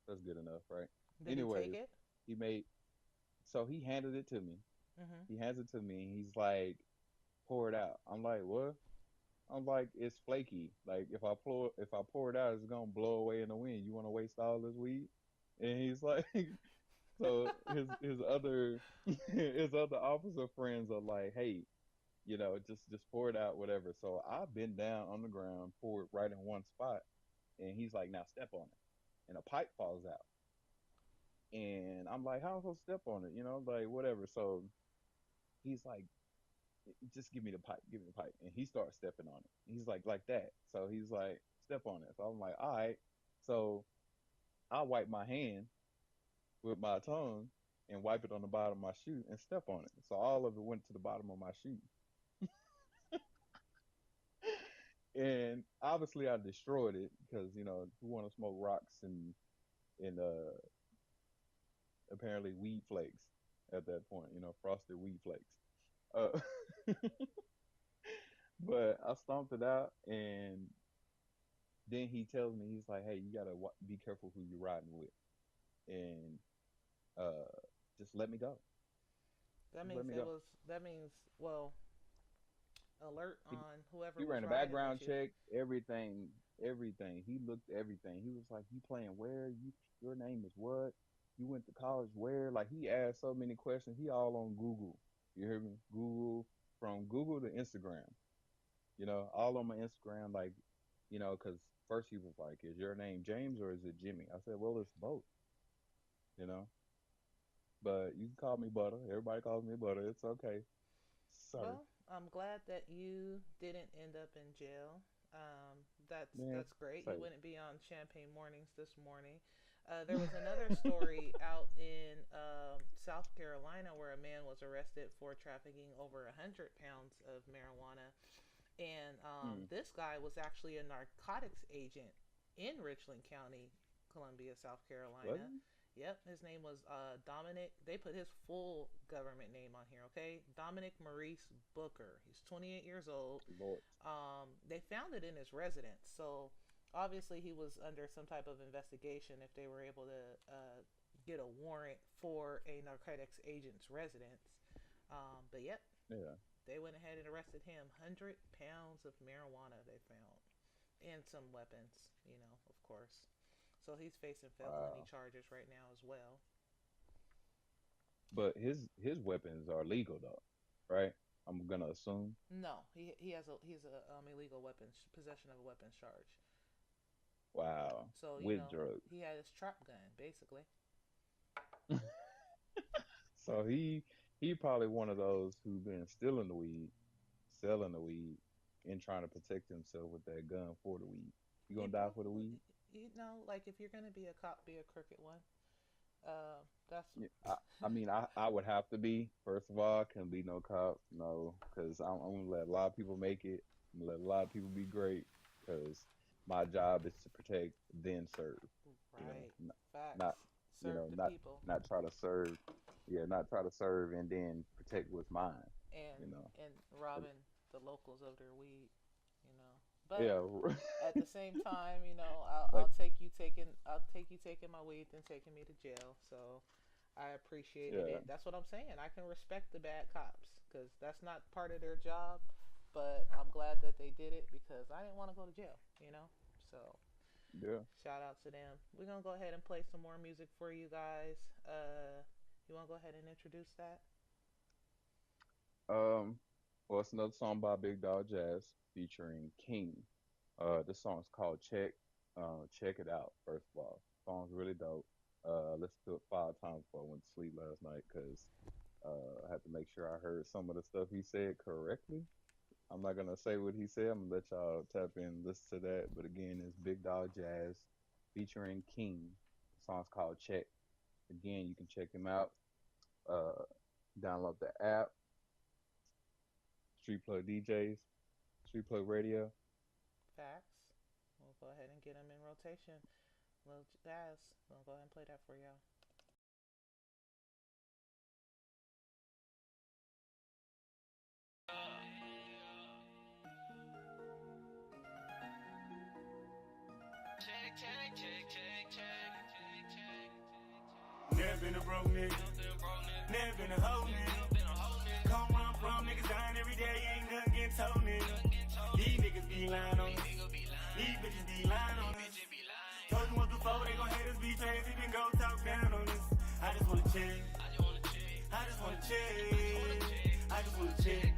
Speaker 3: That's good enough, right?
Speaker 2: Did he take
Speaker 3: Anyways,
Speaker 2: it?
Speaker 3: he made so he handed it to me.
Speaker 2: Mm-hmm.
Speaker 3: He hands it to me. And he's like, pour it out. I'm like, what? I'm like, it's flaky. Like if I pour it out, it's gonna blow away in the wind. You want to waste all this weed? And he's like, so his other his other officer friends are like, hey, just pour it out, whatever. So I bend down on the ground, pour it right in one spot, and he's like, now step on it, and a pipe falls out, and I'm like, how am I supposed to step on it? Like whatever. So he's like, just give me the pipe, and he starts stepping on it. He's like that. So he's like, step on it. So I'm like, all right. So I wipe my hand with my tongue and wipe it on the bottom of my shoe and step on it. So all of it went to the bottom of my shoe. And obviously I destroyed it because who want to smoke rocks and apparently weed flakes at that point, frosted weed flakes. Uh, but I stomped it out, and then he tells me, he's like, "Hey, you gotta be careful who you're riding with, and uh, just let me go.
Speaker 2: That
Speaker 3: Just let
Speaker 2: means
Speaker 3: me
Speaker 2: it
Speaker 3: go."
Speaker 2: was. That means well, alert
Speaker 3: He,
Speaker 2: on whoever
Speaker 3: he
Speaker 2: was
Speaker 3: ran a
Speaker 2: riding with
Speaker 3: background
Speaker 2: you.
Speaker 3: check, everything, everything. He looked at everything. He was like, "You playing where? Your name is what? You went to college where?" Like he asked so many questions. He all on Google. You hear me? Google, from Google to Instagram. All on my Instagram. Like, because first he was like, "Is your name James or is it Jimmy?" I said, "Well, it's both." You know, but you can call me Butter. Everybody calls me Butter. It's okay, sir.
Speaker 2: Well, I'm glad that you didn't end up in jail.
Speaker 3: Man,
Speaker 2: That's great. You
Speaker 3: say,
Speaker 2: wouldn't be on Champagne Mornings this morning. There was another story out in South Carolina where a man was arrested for trafficking over 100 pounds of marijuana, and
Speaker 3: hmm,
Speaker 2: this guy was actually a narcotics agent in Richland County, Columbia, South
Speaker 3: what?
Speaker 2: Carolina. Yep, his name was Dominic. They put his full government name on here, okay? Dominic Maurice Booker. He's 28 years old.
Speaker 3: Lord.
Speaker 2: They found it in his residence, so obviously he was under some type of investigation if they were able to get a warrant for a narcotics agent's residence. But yep,
Speaker 3: Yeah.
Speaker 2: they went ahead and arrested him. 100 pounds of marijuana they found, and some weapons, of course. So he's facing felony
Speaker 3: Wow.
Speaker 2: charges right now as well.
Speaker 3: But his weapons are legal though, right? I'm gonna assume.
Speaker 2: No, he has a he's a illegal weapons possession of a weapons charge.
Speaker 3: Wow.
Speaker 2: So
Speaker 3: With drugs.
Speaker 2: he had his trap gun basically.
Speaker 3: So he probably one of those who been stealing the weed, selling the weed, and trying to protect himself with that gun for the weed. You
Speaker 2: He
Speaker 3: gonna die for the
Speaker 2: probably
Speaker 3: weed?
Speaker 2: like if you're gonna be a cop, be a crooked one. That's
Speaker 3: Yeah, I mean, I would have to be. First of all, I can be no cop, no, because I'm gonna let a lot of people make it. I'm gonna let a lot of people be great, because my job is to protect, then serve.
Speaker 2: right.
Speaker 3: Not,
Speaker 2: Facts. Serve the
Speaker 3: not
Speaker 2: people.
Speaker 3: not try to serve. Yeah, not try to serve and then protect what's mine.
Speaker 2: and
Speaker 3: You know,
Speaker 2: and
Speaker 3: 'Cause-
Speaker 2: robbing the locals of their weed, you know. But
Speaker 3: yeah,
Speaker 2: at the same time,
Speaker 3: like
Speaker 2: I'll take you taking my weed than taking me to jail. So I appreciated
Speaker 3: yeah,
Speaker 2: it. That's what I'm saying. I can respect the bad cops because that's not part of their job. But I'm glad that they did it because I didn't want to go to jail. So
Speaker 3: yeah.
Speaker 2: shout out to them. We're gonna go ahead and play some more music for you guys. You wanna go ahead and introduce that?
Speaker 3: Um, well, it's another song by Big Dog Jazz featuring King. This song's called Check. Check it out. First of all, song's really dope. Listened to it 5 times before I went to sleep last night because I had to make sure I heard some of the stuff he said correctly. I'm not gonna say what he said. I'm gonna let y'all tap in and listen to that. But again, it's Big Dog Jazz featuring King. The song's called Check. Again, you can check him out. Uh, download the app, Street Plug DJs, Street Plug Radio.
Speaker 2: Facts. We'll go ahead and get them in rotation. Lil Jazz, we'll go ahead and play that for y'all.
Speaker 4: Check, check, check, check, check, check, check. Never been a broke nigga. Never been a hoe nigga. Come run from niggas dying every day, ain't nothing getting told, nigga. These niggas be lying on us. These bitches be lying on us. Told you once before, they gon' hate us, be crazy, then go talk down on us. I just wanna check. I just wanna check. I just wanna check.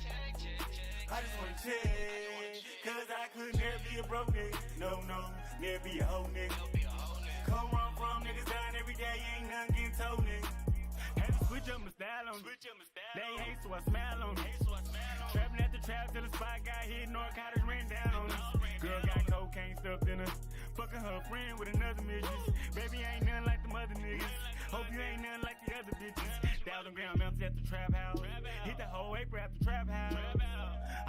Speaker 4: I just wanna check. Cause I could never be a broke nigga. No, never be a hoe nigga. Come run from niggas dying every day, ain't nothing getting told, nigga. Had to switch up my style on it. They hate, so I smile on it. Trapping at the trap till the spot got hit, narcotics ran down on us. Girl got cocaine stuffed in her. Fucking her friend with another midget. Baby ain't nothing like them other niggas. Hope you ain't nothing like the other bitches. 1,000-gram mountains at the trap house. Hit the whole acre at the trap house.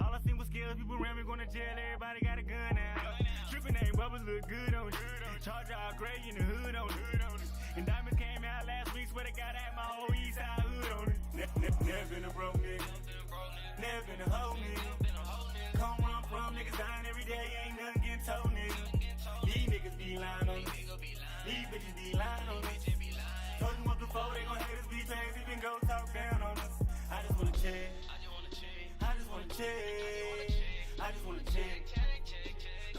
Speaker 4: All I seen was skills, people around me going to jail, everybody got a gun now. Stripping ain't bubbles look good on it. Charge all gray in the hood on it. And diamonds came out last week, swear to God I had my whole east side hood on it. Never been a broke nigga. Never been a hoe nigga. Come run from niggas dying every day, ain't nothing getting told, nigga. These niggas be lying on us. These bitches be lying on us. Told you once before, they gon' hate us, be crazy, then go talk down on us. I just wanna check. I just wanna check. I just wanna check.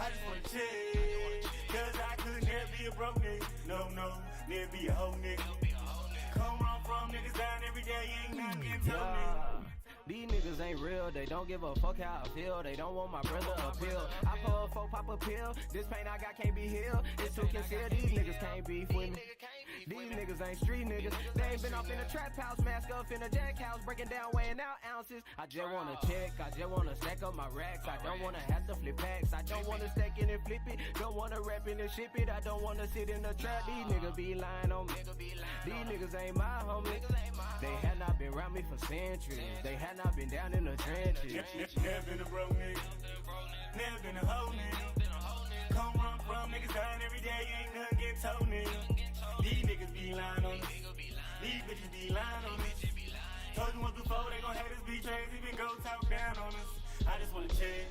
Speaker 4: I just wanna check. Cause I could never be a broke nigga. No, never be a hoe nigga. Come run from niggas dying every day, ain't nothing getting told, nigga.
Speaker 5: These niggas ain't real, they don't give a fuck how I feel. They don't want my brother appeal. I pull a 4 pop a pill. This pain I got can't be healed. It's too concealed, these niggas can't beef with me. These niggas ain't street niggas. They ain't been off in a trap house, mask up in a jack house, breaking down, weighing out ounces. I just wanna check, I just wanna stack up my racks. I don't wanna have to flip packs. I don't wanna stack it and flip it. Don't wanna rap it and ship it. I don't wanna sit in the trap. These niggas be lying on me. These niggas ain't my homies. They had not been around me for centuries. They had not been down in the trenches.
Speaker 4: Never been a broke nigga. Never been a hoe nigga. Come run from niggas dying every day, ain't nothing getting told, nigga. These niggas be lying on us. These bitches be lying on us. Told you once before, they gon' hate us, be crazy, then go talk down on us. I just wanna check.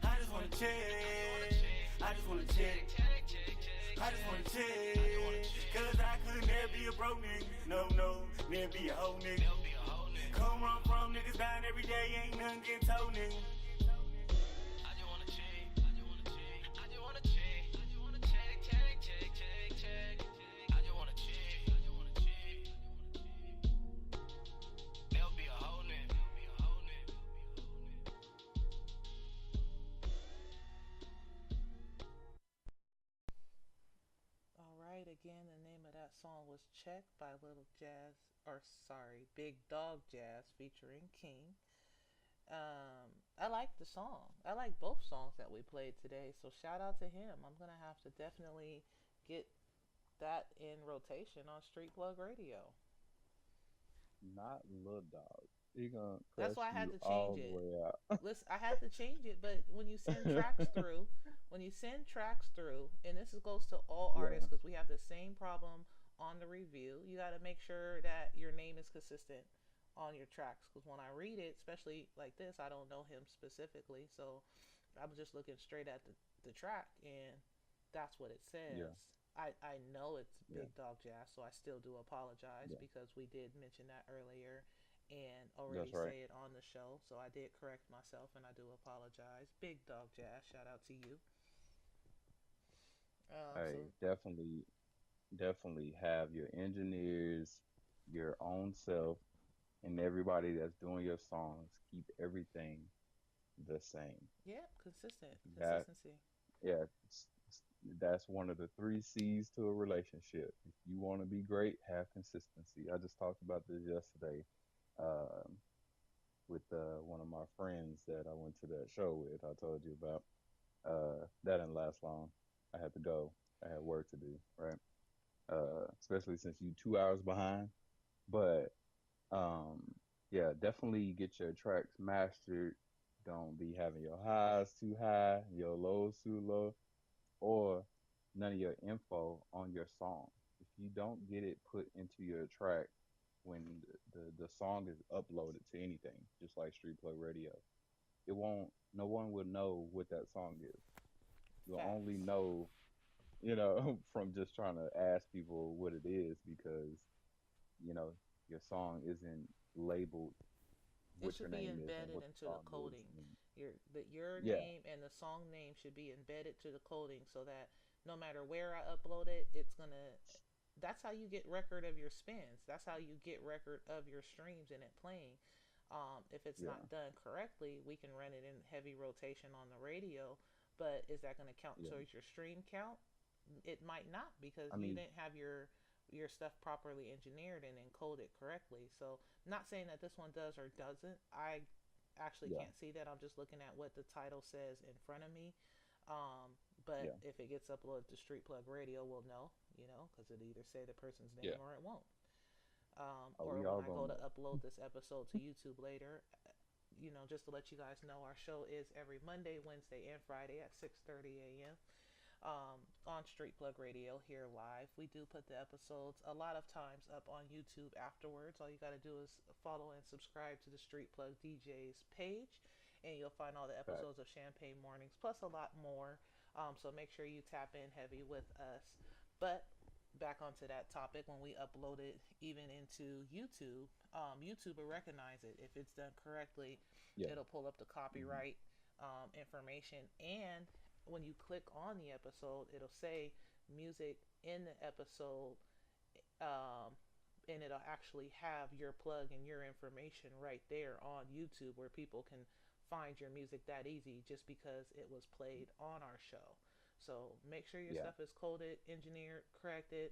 Speaker 4: I just wanna check. I just wanna check. I just wanna check. Cause I could never be a broke nigga. No, never be a hoe nigga. Come run from niggas dying every day, ain't nothing getting told, nigga.
Speaker 5: I just wanna check. I just wanna check. I just wanna check. I just wanna check. I just wanna check. I just wanna check. There'll be a whole nigga.
Speaker 2: Alright, again, the name of that song was Check by Big Dog Jazz featuring King. I like the song. I like both songs that we played today, so shout out to him. I'm gonna have to definitely get that in rotation on Street Plug Radio.
Speaker 3: Not Lil Dog. He gonna
Speaker 2: That's why I had
Speaker 3: you
Speaker 2: to
Speaker 3: all
Speaker 2: change
Speaker 3: the
Speaker 2: it.
Speaker 3: way out.
Speaker 2: Listen, I had to change it, but when you send tracks through, and this goes to all artists because we have the same problem on the review, you got to make sure that your name is consistent on your tracks. Because when I read it, especially like this, I don't know him specifically, so I'm just looking straight at the track, and that's what it says.
Speaker 3: Yeah.
Speaker 2: I know it's
Speaker 3: Yeah.
Speaker 2: Big Dog Jazz, so I still do apologize because we did mention that earlier and already
Speaker 3: That's right.
Speaker 2: say it on the show. So I did correct myself, and I do apologize. Big Dog Jazz, shout out to you.
Speaker 3: Hey,
Speaker 2: So
Speaker 3: definitely have your engineers, your own self, and everybody that's doing your songs keep everything the same.
Speaker 2: yeah,
Speaker 3: That
Speaker 2: consistency.
Speaker 3: yeah, that's one of the 3 C's to a relationship. If you want to be great, have consistency. I just talked about this yesterday with one of my friends that I went to that show with. I told you about. That didn't last long. I had to go. I had work to do, right? Especially since you 2 hours behind. But yeah, definitely get your tracks mastered. Don't be having your highs too high, your lows too low, or none of your info on your song. If you don't get it put into your track when the song is uploaded to anything, just like Street Plug Radio, no one will know what that song is. You'll only
Speaker 2: Facts.
Speaker 3: know, from just trying to ask people what it is because because you know your song isn't labeled
Speaker 2: It
Speaker 3: what your
Speaker 2: should be
Speaker 3: name is and
Speaker 2: embedded
Speaker 3: what the
Speaker 2: into the
Speaker 3: song is.
Speaker 2: coding.
Speaker 3: And
Speaker 2: Your
Speaker 3: yeah,
Speaker 2: name and the song name should be embedded to the coding so that no matter where I upload it, it's gonna. That's how you get record of your spins. That's how you get record of your streams and it playing. If it's
Speaker 3: yeah,
Speaker 2: not done correctly, we can run it in heavy rotation on the radio. But is that going to count
Speaker 3: yeah.
Speaker 2: towards your stream count? It might not because
Speaker 3: I
Speaker 2: you
Speaker 3: mean,
Speaker 2: didn't have your stuff properly engineered and encoded correctly. So, not saying that this one does or doesn't. I actually
Speaker 3: yeah,
Speaker 2: can't see that. I'm just looking at what the title says in front of me. Um, but
Speaker 3: yeah,
Speaker 2: if it gets uploaded to Street Plug Radio, we'll know, because it either say the person's name
Speaker 3: yeah.
Speaker 2: or it won't.
Speaker 3: Oh,
Speaker 2: Or
Speaker 3: we
Speaker 2: when
Speaker 3: all
Speaker 2: I go
Speaker 3: gonna
Speaker 2: to
Speaker 3: know.
Speaker 2: upload this episode to YouTube later, just to let you guys know, our show is every Monday, Wednesday, and Friday at 6:30 a.m. On Street Plug Radio here live. We do put the episodes a lot of times up on YouTube afterwards. All you got to do is follow and subscribe to the Street Plug DJs page, and you'll find all the
Speaker 3: Facts.
Speaker 2: episodes of Champagne Mornings plus a lot more. So make sure you tap in heavy with us. But back onto that topic, when we upload it even into YouTube, YouTube will recognize it if it's done correctly.
Speaker 3: Yeah,
Speaker 2: It'll pull up the
Speaker 3: hmm,
Speaker 2: copyright information, and when you click on the episode, it'll say music in the episode, um, and it'll actually have your plug and your information right there on YouTube where people can find your music that easy just because it was played on our show. So make sure your
Speaker 3: yeah.
Speaker 2: stuff is coded, engineered, corrected.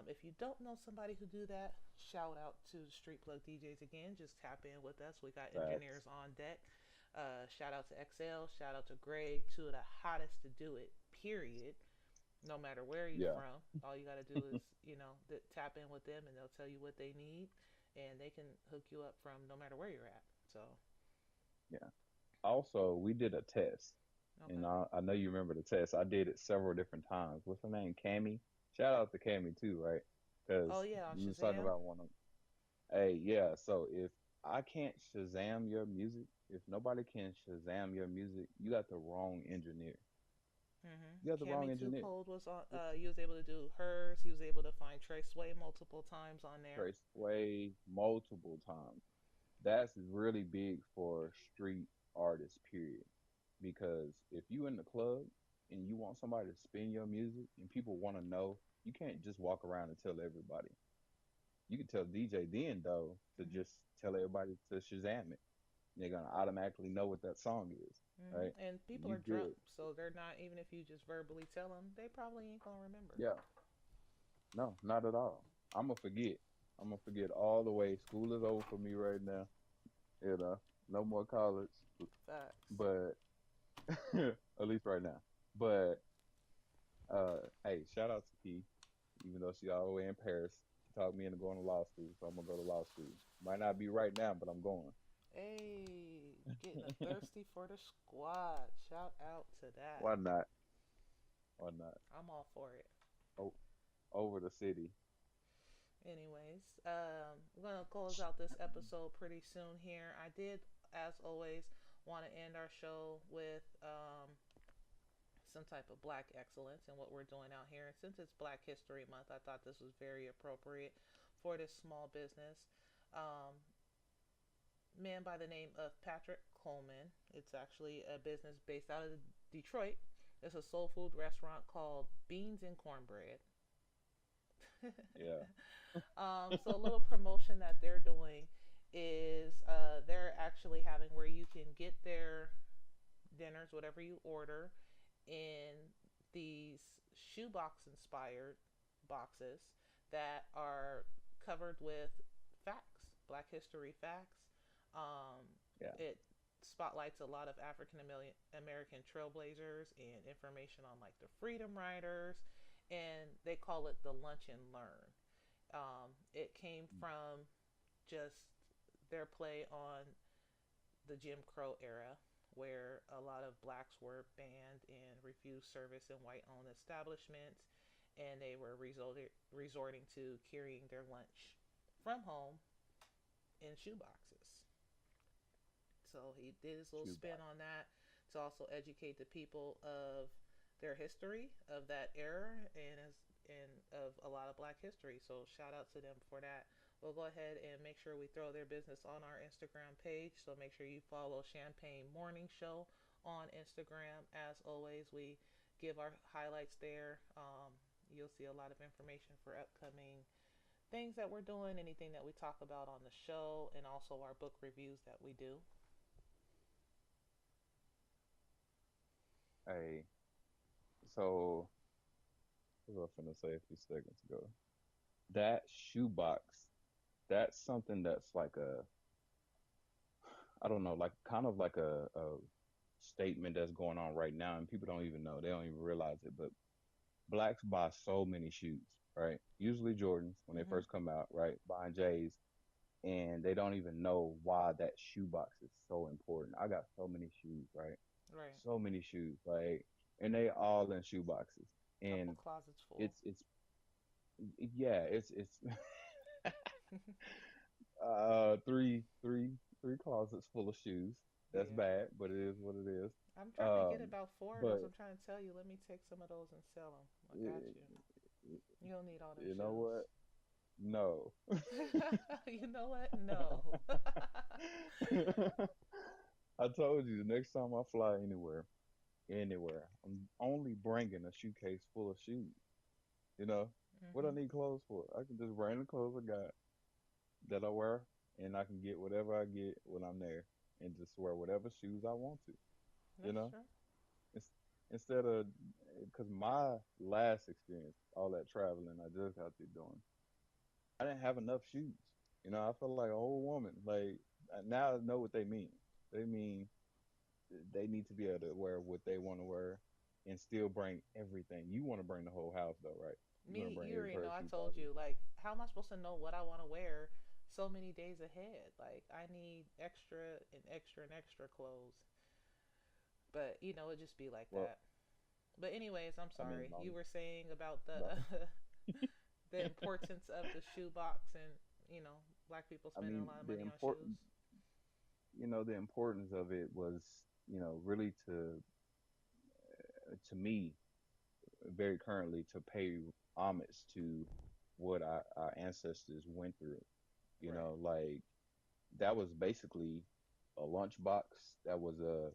Speaker 2: If you don't know somebody who do that, shout out to Street Plug DJs again. Just tap in with us. We got
Speaker 3: Facts.
Speaker 2: engineers on deck. Shout out to XL. Shout out to Greg. Two of the hottest to do it. Period. No matter where you
Speaker 3: Yeah,
Speaker 2: from, all you got to do is tap in with them, and they'll tell you what they need, and they can hook you up from no matter where you're at. So
Speaker 3: yeah. Also, we did a test, and
Speaker 2: okay.
Speaker 3: I know you remember the test. I did it several different times. What's her name? Cammy. Shout out to Cammy too, right?
Speaker 2: Oh
Speaker 3: Because
Speaker 2: yeah, on
Speaker 3: you was talking
Speaker 2: Shazam.
Speaker 3: about one of. Hey, yeah. So if I can't Shazam your music, if nobody can Shazam your music, you got the wrong engineer. You got the wrong
Speaker 2: Cammy Too
Speaker 3: engineer.
Speaker 2: Cold was on.
Speaker 3: It's
Speaker 2: He was able to do hers. He was able to find Trace Way multiple times on there.
Speaker 3: Trace Way multiple times. That's really big for street artists, period. Because if you in the club and you want somebody to spin your music and people want to know, you can't just walk around and tell everybody. You can tell DJ then though to
Speaker 2: hmm
Speaker 3: just tell everybody to Shazam it. They're gonna automatically know what that song is, right?
Speaker 2: And people
Speaker 3: You
Speaker 2: are drunk,
Speaker 3: good?
Speaker 2: so they're not. Even if you just verbally tell them, they probably ain't gonna remember.
Speaker 3: Yeah. No, not at all. I'm gonna forget. I'm gonna forget all the way. School is over for me right now. You know, no more college,
Speaker 2: Facts.
Speaker 3: but at least right now. But hey, shout out to Key, even though she all the way in Paris. She talked me into going to law school, so I'm gonna go to law school. Might not be right now, but I'm going.
Speaker 2: Hey, getting a thirsty for the squad. Shout out to that.
Speaker 3: Why not? Why not?
Speaker 2: I'm all for it.
Speaker 3: Oh, over the city.
Speaker 2: Anyways, we're gonna close out this episode pretty soon here. I did, as always, want to end our show with some type of black excellence in what we're doing out here. And since it's Black History Month, I thought this was very appropriate for this small business. Um, Man by the name of Patrick Coleman. It's actually a business based out of Detroit. It's a soul food restaurant called Beans and Cornbread.
Speaker 3: Yeah.
Speaker 2: So a little promotion that they're doing is they're actually having where you can get their dinners, whatever you order, in these shoebox inspired boxes that are covered with facts, Black History facts. Um,
Speaker 3: Yeah.
Speaker 2: it spotlights a lot of African American trailblazers and information on like the Freedom Riders, and they call it the Lunch and Learn. It came from just their play on the Jim Crow era, where a lot of blacks were banned and refused service in white owned establishments, and they were resorting to carrying their lunch from home in shoeboxes. So he did his little spin
Speaker 3: Shoebox.
Speaker 2: on that to also educate the people of their history of that era, and as and of a lot of Black history. So shout out to them for that. We'll go ahead and make sure we throw their business on our Instagram page. So make sure you follow Champagne Morning Show on Instagram. As always, we give our highlights there. You'll see a lot of information for upcoming things that we're doing, anything that we talk about on the show, and also our book reviews that we do.
Speaker 3: Hey, so what was I finna say a few seconds ago? That shoebox, that's something that's like a, I don't know, like kind of like a statement that's going on right now, and people don't even know. They don't even realize it. But blacks buy so many shoes, right? Usually Jordans when they
Speaker 2: Hmm.
Speaker 3: first come out, right? Buying J's, and they don't even know why that shoebox is so important. I got so many shoes, right?
Speaker 2: Right.
Speaker 3: So many shoes, like, and they all in shoe boxes,
Speaker 2: Couple
Speaker 3: and
Speaker 2: closets full.
Speaker 3: it's yeah, it's three closets full of shoes. That's
Speaker 2: Yeah.
Speaker 3: bad, but it is what it is.
Speaker 2: I'm trying to get
Speaker 3: Um,
Speaker 2: about four of those.
Speaker 3: but
Speaker 2: I'm trying to tell you, let me take some of those and sell them. I got
Speaker 3: y-
Speaker 2: you. You don't need all them
Speaker 3: you know
Speaker 2: shoes.
Speaker 3: what? No.
Speaker 2: You know what? No.
Speaker 3: I told you the next time I fly anywhere, I'm only bringing a suitcase full of shoes. You know what I
Speaker 2: Hmm.
Speaker 3: need clothes for? I can just bring the clothes I got that I wear, and I can get whatever I get when I'm there, and just wear whatever shoes I want to. You
Speaker 2: That's
Speaker 3: know,
Speaker 2: true.
Speaker 3: it's, instead of because my last experience, all that traveling I just got through doing, I didn't have enough shoes. You know, I felt like an old woman. Like now I know what they mean. They mean they need to be able to wear what they want to wear and still bring everything. You want to bring the whole house though, right? You want to
Speaker 2: Me,
Speaker 3: bring
Speaker 2: you
Speaker 3: every
Speaker 2: already
Speaker 3: pair
Speaker 2: know.
Speaker 3: of
Speaker 2: I
Speaker 3: shoes
Speaker 2: told
Speaker 3: possible.
Speaker 2: you, like, how am I supposed to know what I want to wear so many days ahead? Like, I need extra and extra and extra clothes. But it just be like
Speaker 3: Well,
Speaker 2: that. But anyways, I'm
Speaker 3: I mean,
Speaker 2: sorry. You were saying about the
Speaker 3: no,
Speaker 2: the importance of the shoebox and you know black people
Speaker 3: I
Speaker 2: spending a
Speaker 3: mean
Speaker 2: lot of
Speaker 3: the
Speaker 2: money on shoes.
Speaker 3: important, the importance of it was, really to me, very currently, to pay homage to what our ancestors went through.
Speaker 2: Right.
Speaker 3: Like that was basically a lunchbox. That was a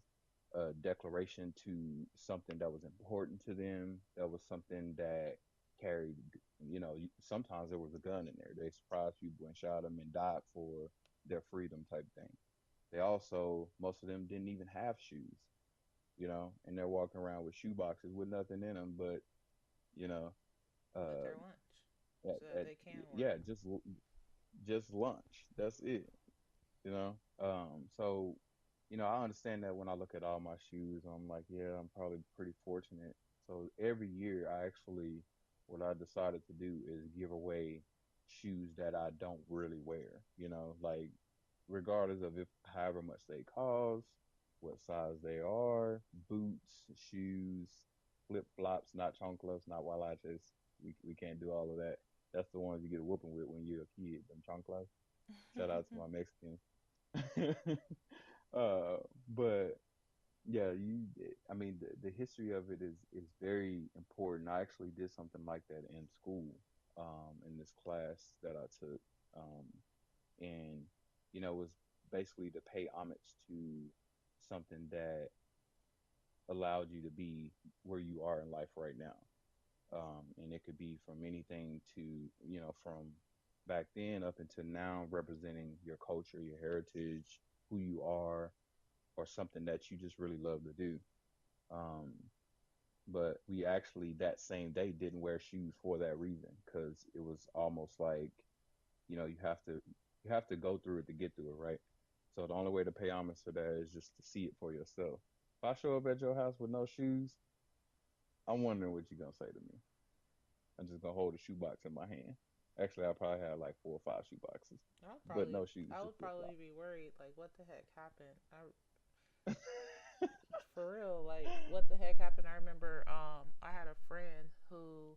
Speaker 3: declaration to something that was important to them. That was something that carried, sometimes there was a gun in there. They surprised people and shot them and died for their freedom type thing. They also, most of them didn't even have shoes, and they're walking around with shoe boxes with nothing in them, but, you know,
Speaker 2: But
Speaker 3: uh,
Speaker 2: their lunch,
Speaker 3: at,
Speaker 2: so that
Speaker 3: at
Speaker 2: they can work.
Speaker 3: yeah, just lunch. That's it, you know. So, I understand that when I look at all my shoes, I'm like, yeah, I'm probably pretty fortunate. So every year, what I decided to do is give away shoes that I don't really wear. Like regardless of if however much they cost, what size they are, boots, shoes, flip flops, not chanclas, not hualaches. We can't do all of that. That's the ones you get a whooping with when you're a kid. Them chanclas. Shout out to my Mexicans. uh, but yeah, I mean, the history of it is very important. I actually did something like that in school, in this class that I took, and it was basically to pay homage to something that allowed you to be where you are in life right now. And it could be from anything to, from back then up until now, representing your culture, your heritage, who you are, or something that you just really love to do. Um, but we actually that same day didn't wear shoes for that reason because it was almost like, you have to go through it to get through it, right? So the only way to pay homage to that is just to see it for yourself. If I show up at your house with no shoes, I'm wondering what you're gonna say to me. I'm just gonna hold a shoebox in my hand. Actually, I probably have like 4 or 5 shoeboxes, but no shoes,
Speaker 2: I
Speaker 3: just
Speaker 2: would
Speaker 3: flip
Speaker 2: probably
Speaker 3: flops.
Speaker 2: be worried, like, what the heck happened? For real, like, what the heck happened? I remember, I had a friend who,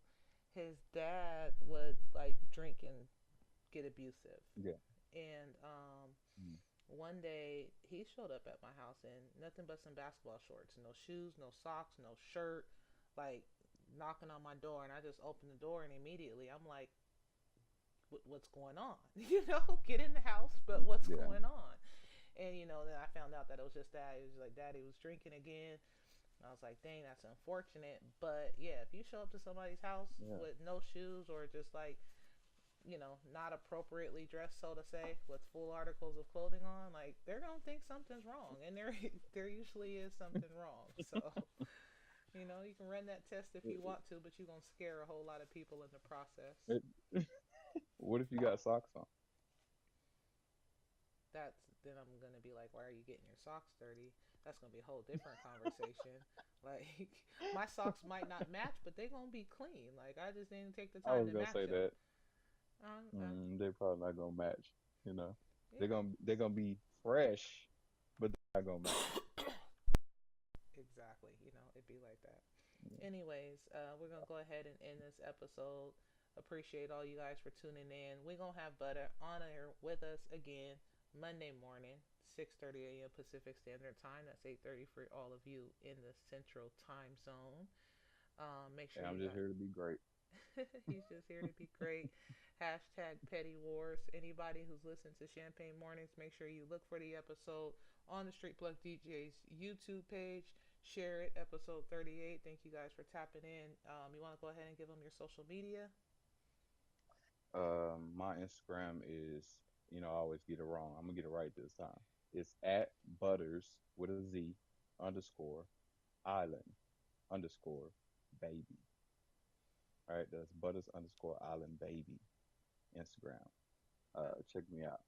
Speaker 2: his dad would like drink and get abusive,
Speaker 3: Yeah.
Speaker 2: and
Speaker 3: Mm.
Speaker 2: one day he showed up at my house in nothing but some basketball shorts, no shoes, no socks, no shirt, like knocking on my door, and I just open the door, and immediately I'm like, what's going on? You know, get in the house, but what's
Speaker 3: Yeah.
Speaker 2: going on? And you know, then I found out that it was just that. It was like daddy was drinking again. I was like, dang, that's unfortunate. But yeah, if you show up to somebody's house
Speaker 3: Yeah.
Speaker 2: with no shoes or just like, you know, not appropriately dressed, so to say, with full articles of clothing on, like they're gonna think something's wrong, and there usually is something wrong. So, you know, you can run that test if you want to, but you're gonna scare a whole lot of people in the process.
Speaker 3: What if you got socks on?
Speaker 2: That's then I'm gonna be like, why are you getting your socks dirty? That's gonna be a whole different conversation. Like my socks might not match, but they're gonna be clean. Like I just didn't take the
Speaker 3: I
Speaker 2: time
Speaker 3: was
Speaker 2: to
Speaker 3: gonna
Speaker 2: match
Speaker 3: say
Speaker 2: them.
Speaker 3: that.
Speaker 2: Uh,
Speaker 3: They're probably not gonna match. You know,
Speaker 2: yeah,
Speaker 3: they're gonna be fresh, but they're not gonna match.
Speaker 2: exactly. You know, it'd be like that.
Speaker 3: Yeah.
Speaker 2: Anyways, we're gonna go ahead and end this episode. Appreciate all you guys for tuning in. We're gonna have Butter on air with us again Monday morning, 6:30 a.m. Pacific Standard Time. That's 8:30 for all of you in the Central Time Zone. Make sure
Speaker 3: And I'm
Speaker 2: you
Speaker 3: just
Speaker 2: guys.
Speaker 3: here to be great.
Speaker 2: He's just here to be great. Hashtag Petty Wars. Anybody who's listened to Champagne Mornings, make sure you look for the episode on the Street Plug DJ's YouTube page. Share it, episode 38. Thank you guys for tapping in. You want to go ahead and give them your social media?
Speaker 3: My Instagram is, I always get it wrong. I'm gonna get it right this time. It's at Butters with a Z underscore Island underscore baby. All right, that's Butters underscore Island baby Instagram. Check me out.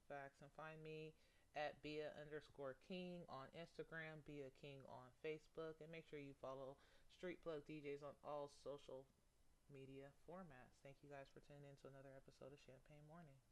Speaker 2: Facts. And find me at Bia underscore King on Instagram, Bia King on Facebook. And make sure you follow Street Plug DJs on all social media formats. Thank you guys for tuning in to another episode of Champagne Mornings.